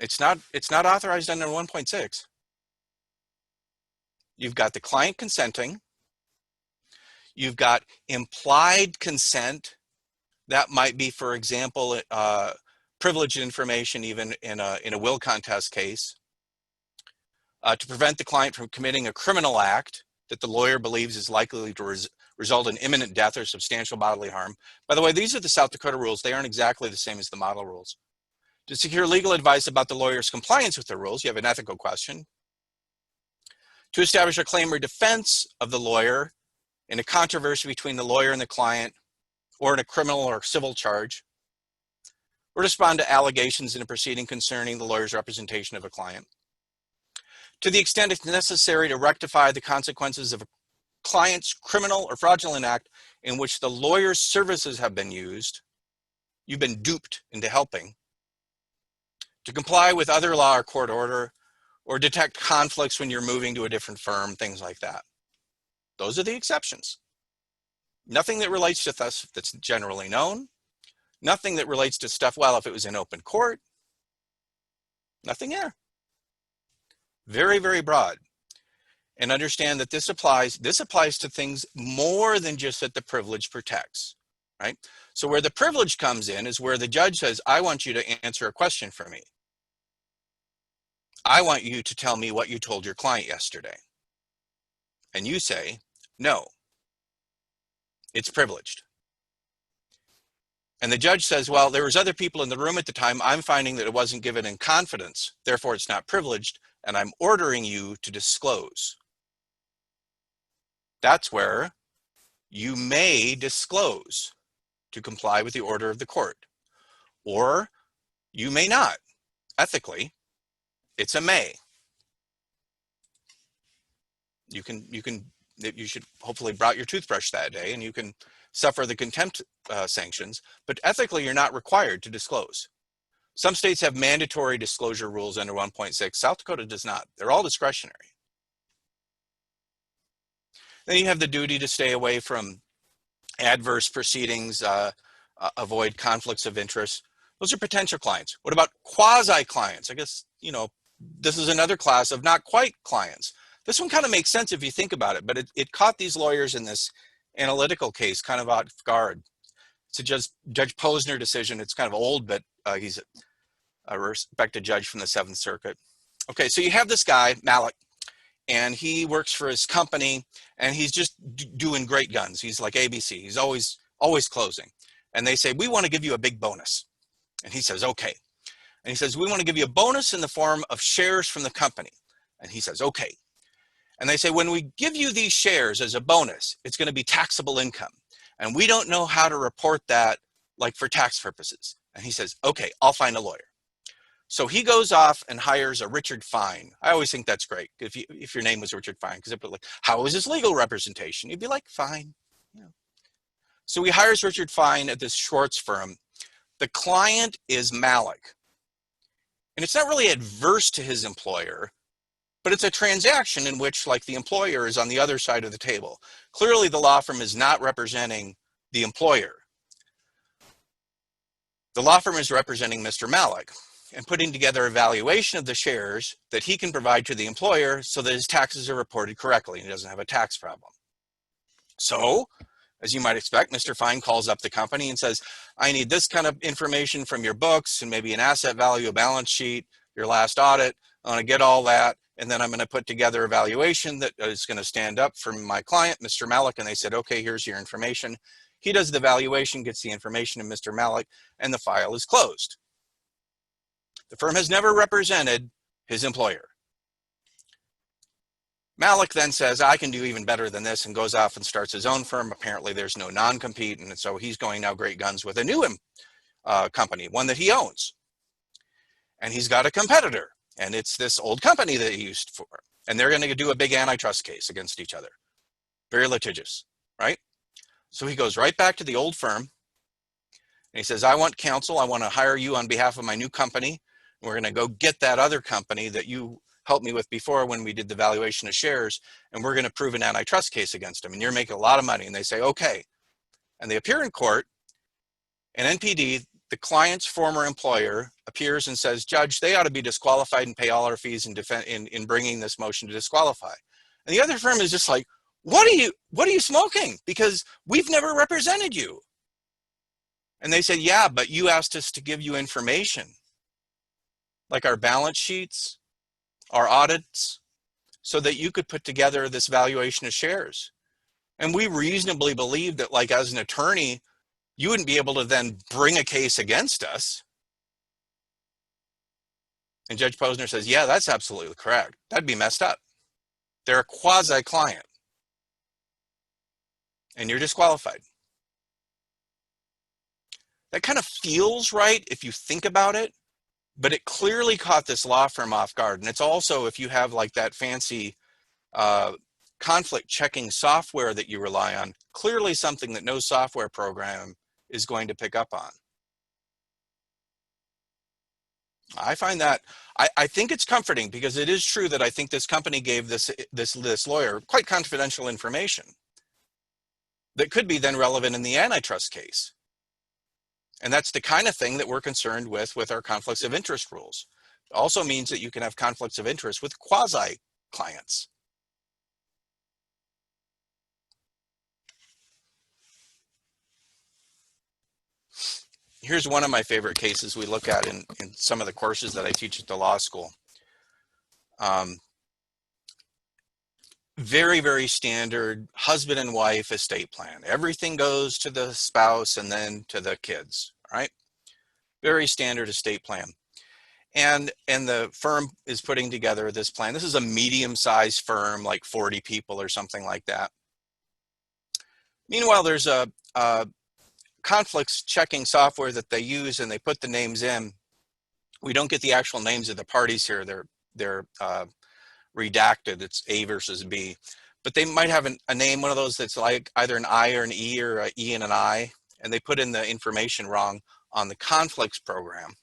It's not authorized under 1.6. You've got the client consenting. You've got implied consent. That might be, for example, privileged information, even in a will contest case, to prevent the client from committing a criminal act that the lawyer believes is likely to result in imminent death or substantial bodily harm. By the way, these are the South Dakota rules. They aren't exactly the same as the model rules. To secure legal advice about the lawyer's compliance with the rules, you have an ethical question. To establish a claim or defense of the lawyer in a controversy between the lawyer and the client, or in a criminal or civil charge, or to respond to allegations in a proceeding concerning the lawyer's representation of a client. To the extent it's necessary to rectify the consequences of a client's criminal or fraudulent act in which the lawyer's services have been used, you've been duped into helping. To comply with other law or court order, or detect conflicts when you're moving to a different firm, things like that. Those are the exceptions. Nothing that relates to stuff that's generally known. Nothing that relates to stuff, well, if it was in open court. Nothing there. Very, very broad. And understand that this applies to things more than just that the privilege protects, right? So where the privilege comes in is where the judge says, I want you to answer a question for me. I want you to tell me what you told your client yesterday. And you say, no, it's privileged. And the judge says, well, there was other people in the room at the time. I'm finding that it wasn't given in confidence. Therefore, it's not privileged. And I'm ordering you to disclose. That's where you may disclose to comply with the order of the court. Or you may not. Ethically, it's a may. You should hopefully brought your toothbrush that day and you can suffer the contempt sanctions, but ethically you're not required to disclose. Some states have mandatory disclosure rules under 1.6. South Dakota does not. They're all discretionary. Then you have the duty to stay away from adverse proceedings, avoid conflicts of interest. Those are potential clients. What about quasi clients? I guess, this is another class of not quite clients. This one kind of makes sense if you think about it, but it caught these lawyers in this analytical case kind of off guard. It's a Judge Posner decision. It's kind of old, but he's a respected judge from the 7th Circuit. Okay, so you have this guy, Malik, and he works for his company, and he's just doing great guns. He's like ABC. He's always closing. And they say, we want to give you a big bonus. And he says, okay. And he says, we want to give you a bonus in the form of shares from the company. And he says, okay. And they say, when we give you these shares as a bonus, it's going to be taxable income. And we don't know how to report that, like for tax purposes. And he says, okay, I'll find a lawyer. So he goes off and hires a Richard Fine. I always think that's great if your name was Richard Fine, because it'd be like, how is his legal representation? You'd be like, fine. So he hires Richard Fine at this Schwartz firm. The client is Malik. And it's not really adverse to his employer, but it's a transaction in which, like, the employer is on the other side of the table. Clearly, the law firm is not representing the employer. The law firm is representing Mr. Malik. and putting together a valuation of the shares that he can provide to the employer so that his taxes are reported correctly and he doesn't have a tax problem. So, as you might expect, Mr. Fine calls up the company and says, I need this kind of information from your books and maybe an asset value, a balance sheet, your last audit. I want to get all that, and then I'm going to put together a valuation that is going to stand up for my client, Mr. Malik. And they said, okay, here's your information. He does the valuation, gets the information to Mr. Malik, and the file is closed. The firm has never represented his employer. Malik then says, I can do even better than this, and goes off and starts his own firm. Apparently there's no non-compete, and so he's going now great guns with a new company, one that he owns. And he's got a competitor, and it's this old company that he used for. And they're going to do a big antitrust case against each other. Very litigious, right? So he goes right back to the old firm, and he says, I want counsel. I want to hire you on behalf of my new company. We're going to go get that other company that you helped me with before when we did the valuation of shares, and we're going to prove an antitrust case against them, and you're making a lot of money. And they say, okay. And they appear in court, and NPD, the client's former employer, appears and says, Judge, they ought to be disqualified and pay all our fees in bringing this motion to disqualify. And the other firm is just like, what are you smoking? Because we've never represented you. And they said, yeah, but you asked us to give you information, like our balance sheets, our audits, so that you could put together this valuation of shares. And we reasonably believe that, like, as an attorney, you wouldn't be able to then bring a case against us. And Judge Posner says, yeah, that's absolutely correct. That'd be messed up. They're a quasi client, and you're disqualified. That kind of feels right if you think about it, but it clearly caught this law firm off guard. And it's also, if you have like that fancy conflict checking software that you rely on, clearly something that no software program is going to pick up on. I find that, I think it's comforting, because it is true that I think this company gave this lawyer quite confidential information that could be then relevant in the antitrust case. And that's the kind of thing that we're concerned with our conflicts of interest rules. It also means that you can have conflicts of interest with quasi clients. Here's one of my favorite cases we look at in some of the courses that I teach at the law school. Very, very standard husband and wife estate plan. Everything goes to the spouse and then to the kids, right? Very standard estate plan. And the firm is putting together this plan. This is a medium-sized firm, like 40 people or something like that. Meanwhile, there's a conflicts checking software that they use, and they put the names in. We don't get the actual names of the parties here. They're redacted. It's A versus B, but they might have a name, one of those that's like either an I or an E, or an E and an I, and they put in the information wrong on the conflicts program.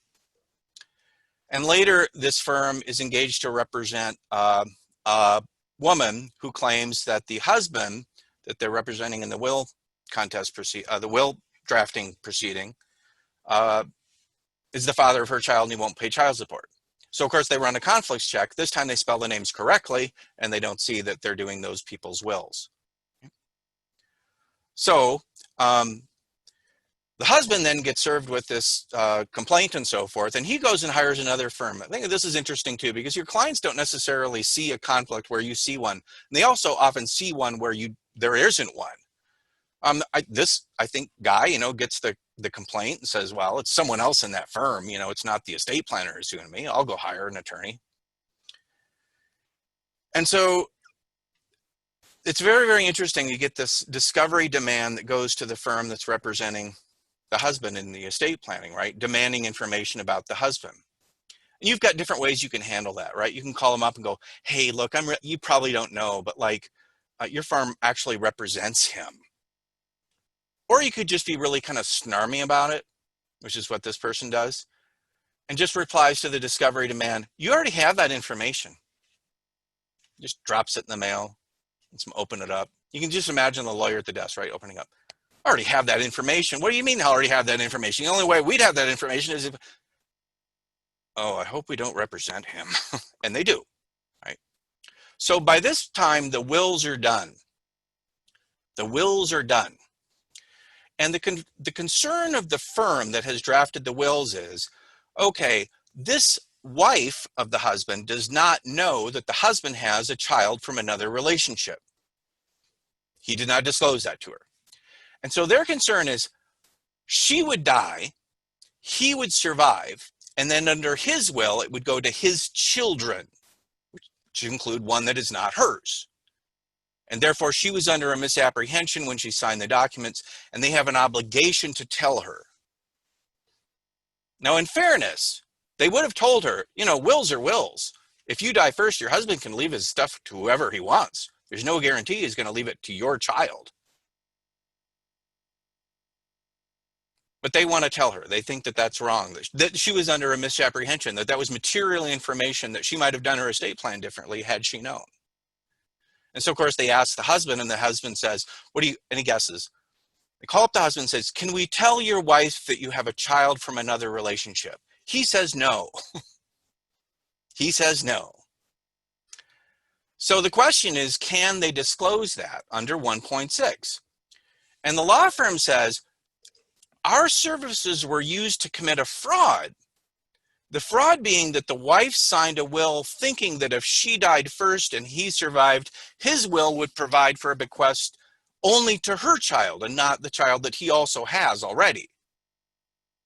And later, this firm is engaged to represent a woman who claims that the husband that they're representing in the will contest the will drafting proceeding is the father of her child, and he won't pay child support. So of course they run a conflicts check. This time they spell the names correctly, and they don't see that they're doing those people's wills. So the husband then gets served with this complaint and so forth, and he goes and hires another firm. I think this is interesting too, because your clients don't necessarily see a conflict where you see one. And they also often see one where there isn't one. I think guy, gets the complaint and says, well, it's someone else in that firm. It's not the estate planner who's suing me. I'll go hire an attorney. And so it's very, very interesting. You get this discovery demand that goes to the firm that's representing the husband in the estate planning, right? Demanding information about the husband. And you've got different ways you can handle that, right? You can call them up and go, hey, look, you probably don't know, but your firm actually represents him. Or you could just be really kind of snarmy about it, which is what this person does, and just replies to the discovery demand. You already have that information. Just drops it in the mail. Let's open it up. You can just imagine the lawyer at the desk, right, opening up. I already have that information. What do you mean I already have that information? The only way we'd have that information is if... oh, I hope we don't represent him. And they do, right? So by this time, the wills are done. The wills are done. And the concern of the firm that has drafted the wills is, okay, this wife of the husband does not know that the husband has a child from another relationship. He did not disclose that to her. And so their concern is she would die, he would survive, and then under his will, it would go to his children, which include one that is not hers. And therefore, she was under a misapprehension when she signed the documents, and they have an obligation to tell her. Now, in fairness, they would have told her, you know, wills are wills. If you die first, your husband can leave his stuff to whoever he wants. There's no guarantee he's going to leave it to your child. But they want to tell her. They think that that's wrong, that she was under a misapprehension, that that was material information that she might have done her estate plan differently had she known. And so, of course, they ask the husband, and the husband says, what do you, any guesses? They call up the husband and says, can we tell your wife that you have a child from another relationship? He says no. He says no. So the question is, can they disclose that under 1.6? And the law firm says, our services were used to commit a fraud. The fraud being that the wife signed a will thinking that if she died first and he survived, his will would provide for a bequest only to her child and not the child that he also has already.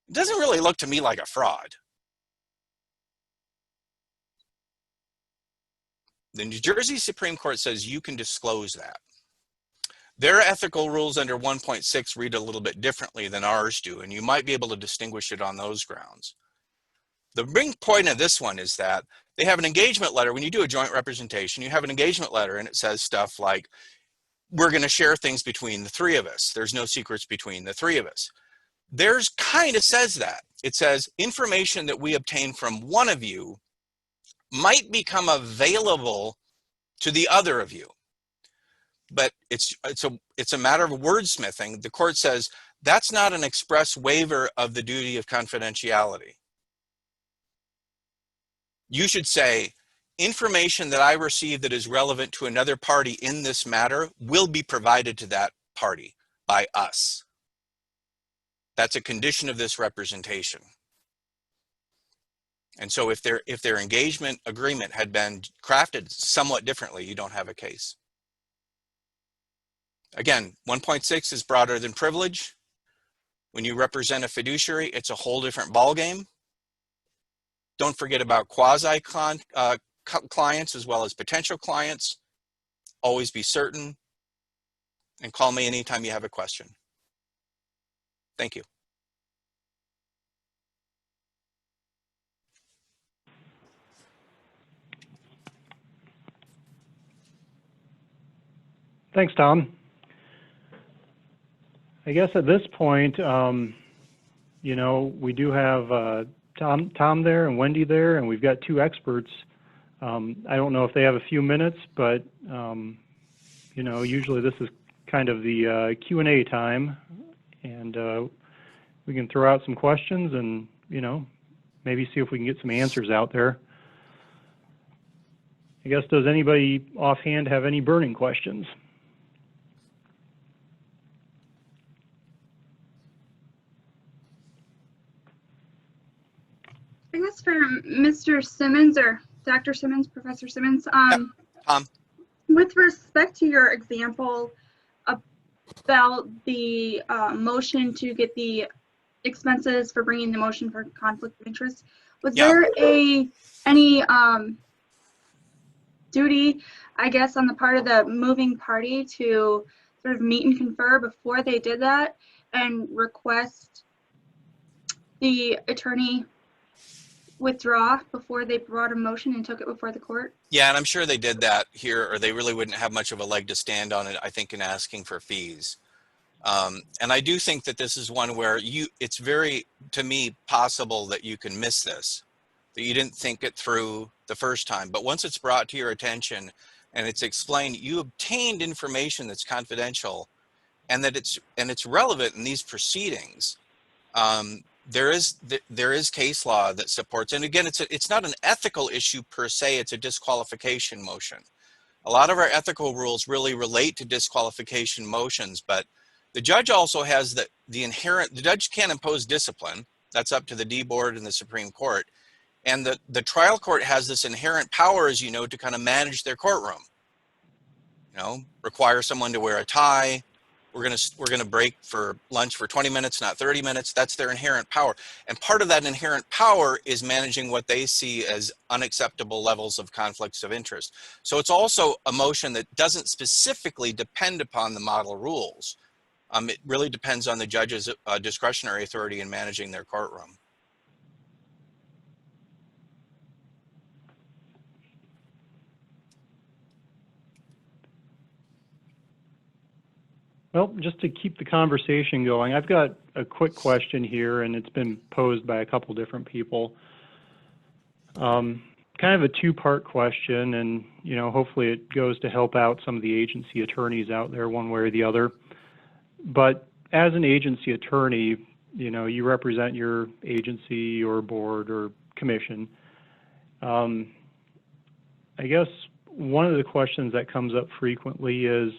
It doesn't really look to me like a fraud. The New Jersey Supreme Court says you can disclose that. Their ethical rules under 1.6 read a little bit differently than ours do, and you might be able to distinguish it on those grounds. The main point of this one is that they have an engagement letter. When you do a joint representation, you have an engagement letter, and it says stuff like, we're going to share things between the three of us. There's no secrets between the three of us. Theirs kind of says that. It says information that we obtain from one of you might become available to the other of you. But it's a matter of wordsmithing. The court says that's not an express waiver of the duty of confidentiality. You should say, information that I receive that is relevant to another party in this matter will be provided to that party by us. That's a condition of this representation. And so if their engagement agreement had been crafted somewhat differently, you don't have a case. Again, 1.6 is broader than privilege. When you represent a fiduciary, it's a whole different ballgame. Don't forget about quasi clients as well as potential clients. Always be certain, and call me anytime you have a question. Thank you. Thanks, Tom. I guess at this point, you know, we do have Tom there and Wendy there, and we've got two experts. I don't know if they have a few minutes, but you know, usually this is kind of the Q&A time, and we can throw out some questions and, you know, maybe see if we can get some answers out there. I guess, does anybody offhand have any burning questions? I guess for Mr. Simmons or Dr. Simmons, Professor Simmons, with respect to your example about the motion to get the expenses for bringing the motion for conflict of interest, was there any duty, I guess, on the part of the moving party to sort of meet and confer before they did that and request the attorney withdraw before they brought a motion and took it before the court? Yeah, and I'm sure they did that here, or they really wouldn't have much of a leg to stand on it, I think, in asking for fees. And I do think that this is one where it's very, to me, possible that you can miss this, that you didn't think it through the first time. But once it's brought to your attention and it's explained, you obtained information that's confidential and that it's relevant in these proceedings. there is case law that supports, and again, it's not an ethical issue per se, it's a disqualification motion. A lot of our ethical rules really relate to disqualification motions, but the judge also has the judge can't impose discipline. That's up to the D board and the Supreme Court. And the trial court has this inherent power, as you know, to kind of manage their courtroom. You know, require someone to wear a tie. We're gonna break for lunch for 20 minutes, not 30 minutes. That's their inherent power. And part of that inherent power is managing what they see as unacceptable levels of conflicts of interest. So it's also a motion that doesn't specifically depend upon the model rules. It really depends on the judge's discretionary authority in managing their courtroom. Well, just to keep the conversation going, I've got a quick question here, and it's been posed by a couple different people. Kind of a two-part question, and hopefully it goes to help out some of the agency attorneys out there one way or the other. But as an agency attorney, you represent your agency or board or commission. I guess one of the questions that comes up frequently is,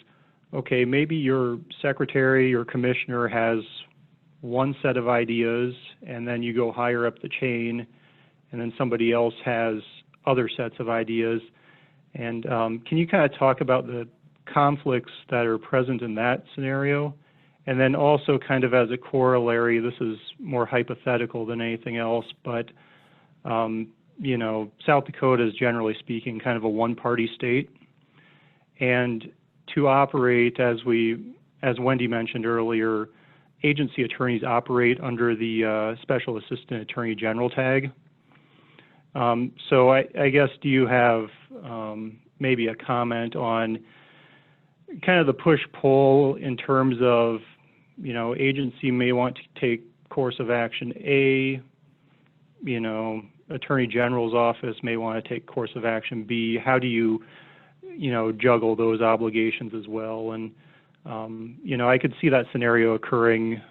okay, maybe your secretary or commissioner has one set of ideas, and then you go higher up the chain, and then somebody else has other sets of ideas. And can you kind of talk about the conflicts that are present in that scenario? And then also kind of as a corollary, this is more hypothetical than anything else, but South Dakota is generally speaking kind of a one-party state. And to operate, as Wendy mentioned earlier, agency attorneys operate under the Special Assistant Attorney General tag. So I guess, do you have maybe a comment on kind of the push-pull in terms of, agency may want to take course of action A, Attorney General's office may want to take course of action B. How do you juggle those obligations as well? And, I could see that scenario occurring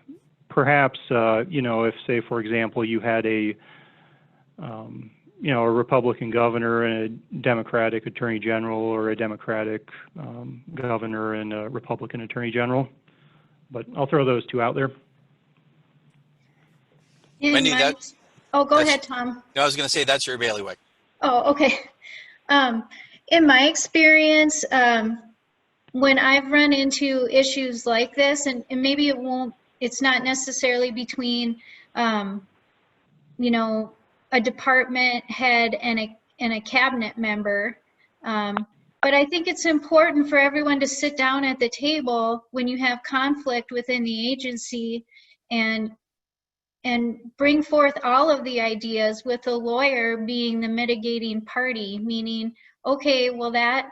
perhaps, if, say, for example, you had a Republican governor and a Democratic Attorney General, or a Democratic governor and a Republican Attorney General. But I'll throw those two out there. Wendy, go ahead, Tom. No, I was going to say that's your bailiwick. Oh, okay. In my experience, when I've run into issues like this, and maybe it's not necessarily between, a department head and a cabinet member, but I think it's important for everyone to sit down at the table when you have conflict within the agency and bring forth all of the ideas, with the lawyer being the mitigating party, meaning, okay, well, that,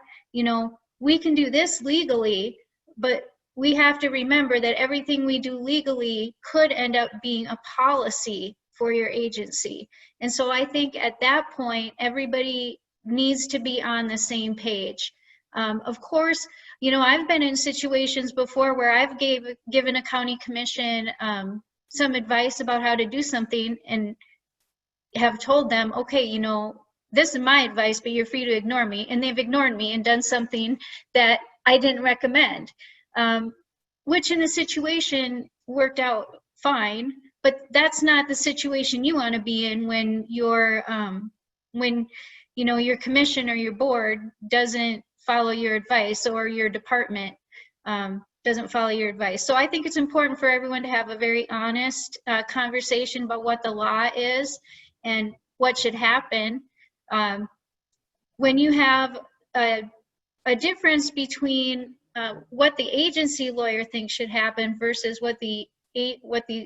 we can do this legally, but we have to remember that everything we do legally could end up being a policy for your agency. And so I think at that point, everybody needs to be on the same page. Of course, I've been in situations before where I've given a county commission some advice about how to do something, and have told them, okay, this is my advice, but you're free to ignore me. And they've ignored me and done something that I didn't recommend, which in a situation worked out fine, but that's not the situation you want to be in when your commission or your board doesn't follow your advice, or your department doesn't follow your advice. So I think it's important for everyone to have a very honest conversation about what the law is and what should happen. When you have a difference between what the agency lawyer thinks should happen versus what the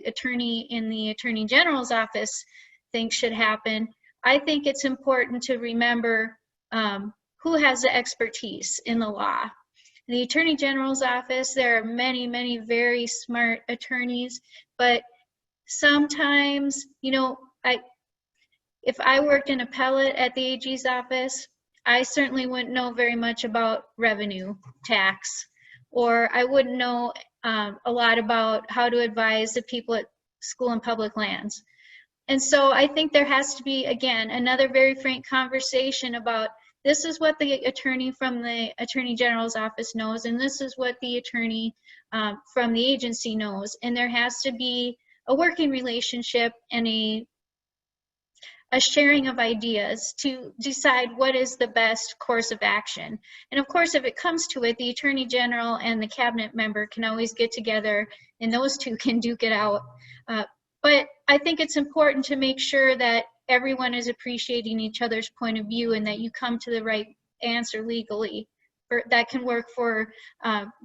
attorney in the Attorney General's office thinks should happen, I think it's important to remember who has the expertise in the law. In the Attorney General's office, there are many, many very smart attorneys, but sometimes, if I worked in appellate at the AG's office, I certainly wouldn't know very much about revenue tax, or I wouldn't know a lot about how to advise the people at school and public lands. And so I think there has to be, again, another very frank conversation about this is what the attorney from the Attorney General's office knows, and this is what the attorney from the agency knows. And there has to be a working relationship and a sharing of ideas to decide what is the best course of action. And of course, if it comes to it, the Attorney General and the cabinet member can always get together and those two can duke it out. But I think it's important to make sure that everyone is appreciating each other's point of view and that you come to the right answer legally that can work for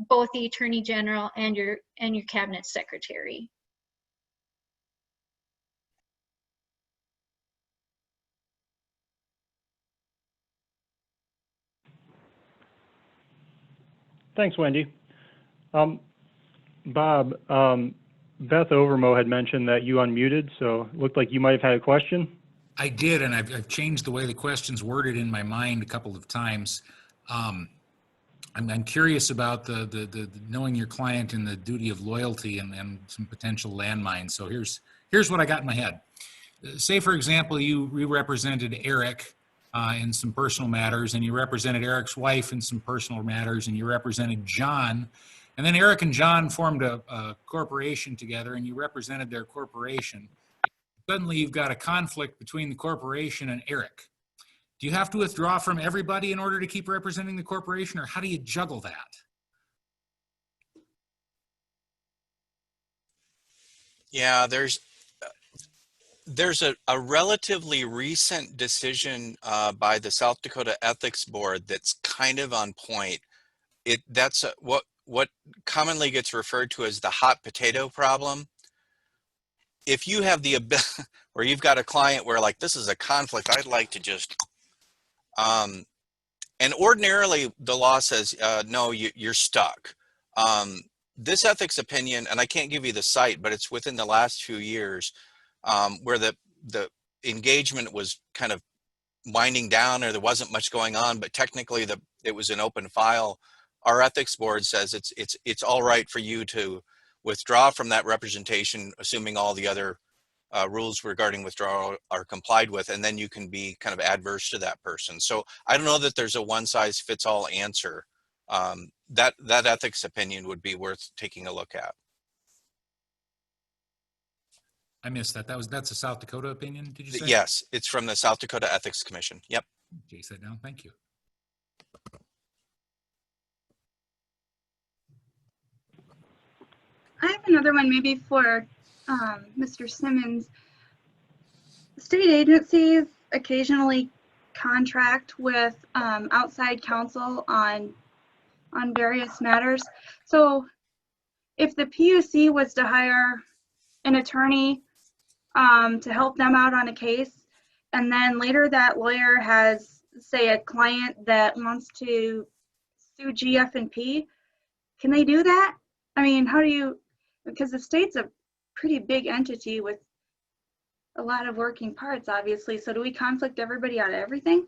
both the Attorney General and your cabinet secretary. Thanks, Wendy. Bob, Beth Overmo had mentioned that you unmuted, so it looked like you might have had a question. I did, and I've changed the way the question's worded in my mind a couple of times. I'm curious about the knowing your client and the duty of loyalty and some potential landmines. So here's what I got in my head. Say, for example, you represented Eric in some personal matters, and you represented Eric's wife in some personal matters, and you represented John. And then Eric and John formed a corporation together, and you represented their corporation. Suddenly, you've got a conflict between the corporation and Eric. Do you have to withdraw from everybody in order to keep representing the corporation, or how do you juggle that? Yeah, there's a relatively recent decision by the South Dakota Ethics Board that's kind of on point. That's what commonly gets referred to as the hot potato problem. If you have the ability, or you've got a client where like, this is a conflict, I'd like to just, and ordinarily the law says, no, you're stuck. This ethics opinion, and I can't give you the site, but it's within the last few years, where the engagement was kind of winding down, or there wasn't much going on, but technically it was an open file. Our ethics board says it's all right for you to withdraw from that representation, assuming all the other rules regarding withdrawal are complied with, and then you can be kind of adverse to that person. So I don't know that there's a one-size-fits-all answer. That ethics opinion would be worth taking a look at. I missed that. That's a South Dakota opinion, did you say? Yes, it's from the South Dakota Ethics Commission. Yep. Okay, sit down. Thank you. I have another one maybe for Mr. Simmons. State agencies occasionally contract with outside counsel on various matters. So if the PUC was to hire an attorney to help them out on a case, and then later that lawyer has, say, a client that wants to sue GF&P, can they do that? I mean, how do you, because the state's a pretty big entity with a lot of working parts, obviously. So do we conflict everybody out of everything?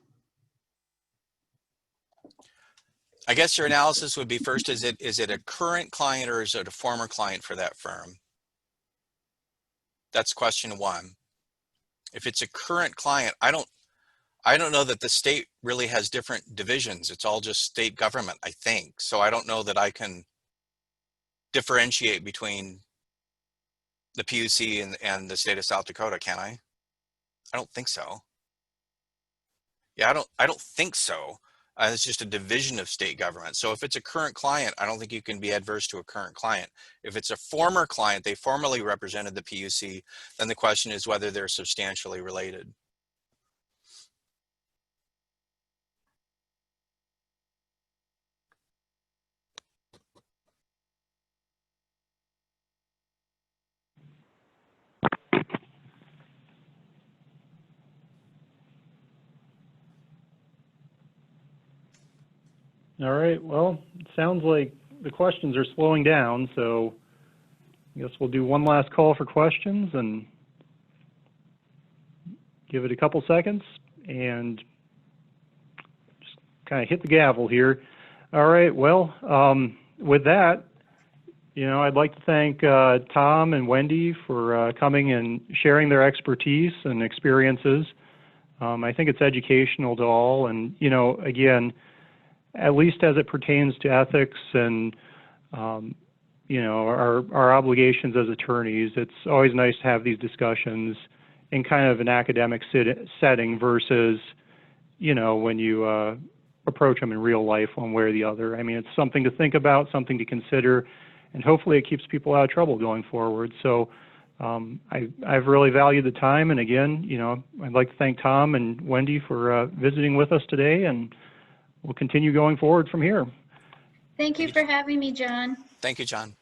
I guess your analysis would be first, is it a current client or is it a former client for that firm? That's question one. If it's a current client, I don't know that the state really has different divisions. It's all just state government, I think. So I don't know that I can differentiate between the PUC and the state of South Dakota, can I? I don't think so. Yeah, I don't think so. It's just a division of state government. So if it's a current client, I don't think you can be adverse to a current client. If it's a former client, they formerly represented the PUC, then the question is whether they're substantially related. All right, well, it sounds like the questions are slowing down, so I guess we'll do one last call for questions and give it a couple seconds and just kind of hit the gavel here. All right, well, with that, I'd like to thank Tom and Wendy for coming and sharing their expertise and experiences. I think it's educational to all, and again, at least as it pertains to ethics and our obligations as attorneys, it's always nice to have these discussions in kind of an academic setting versus when you approach them in real life one way or the other. I mean, it's something to think about, something to consider, and hopefully it keeps people out of trouble going forward. So I've really valued the time, and again, I'd like to thank Tom and Wendy for visiting with us today, and we'll continue going forward from here. Thank you for having me, John. Thank you, John.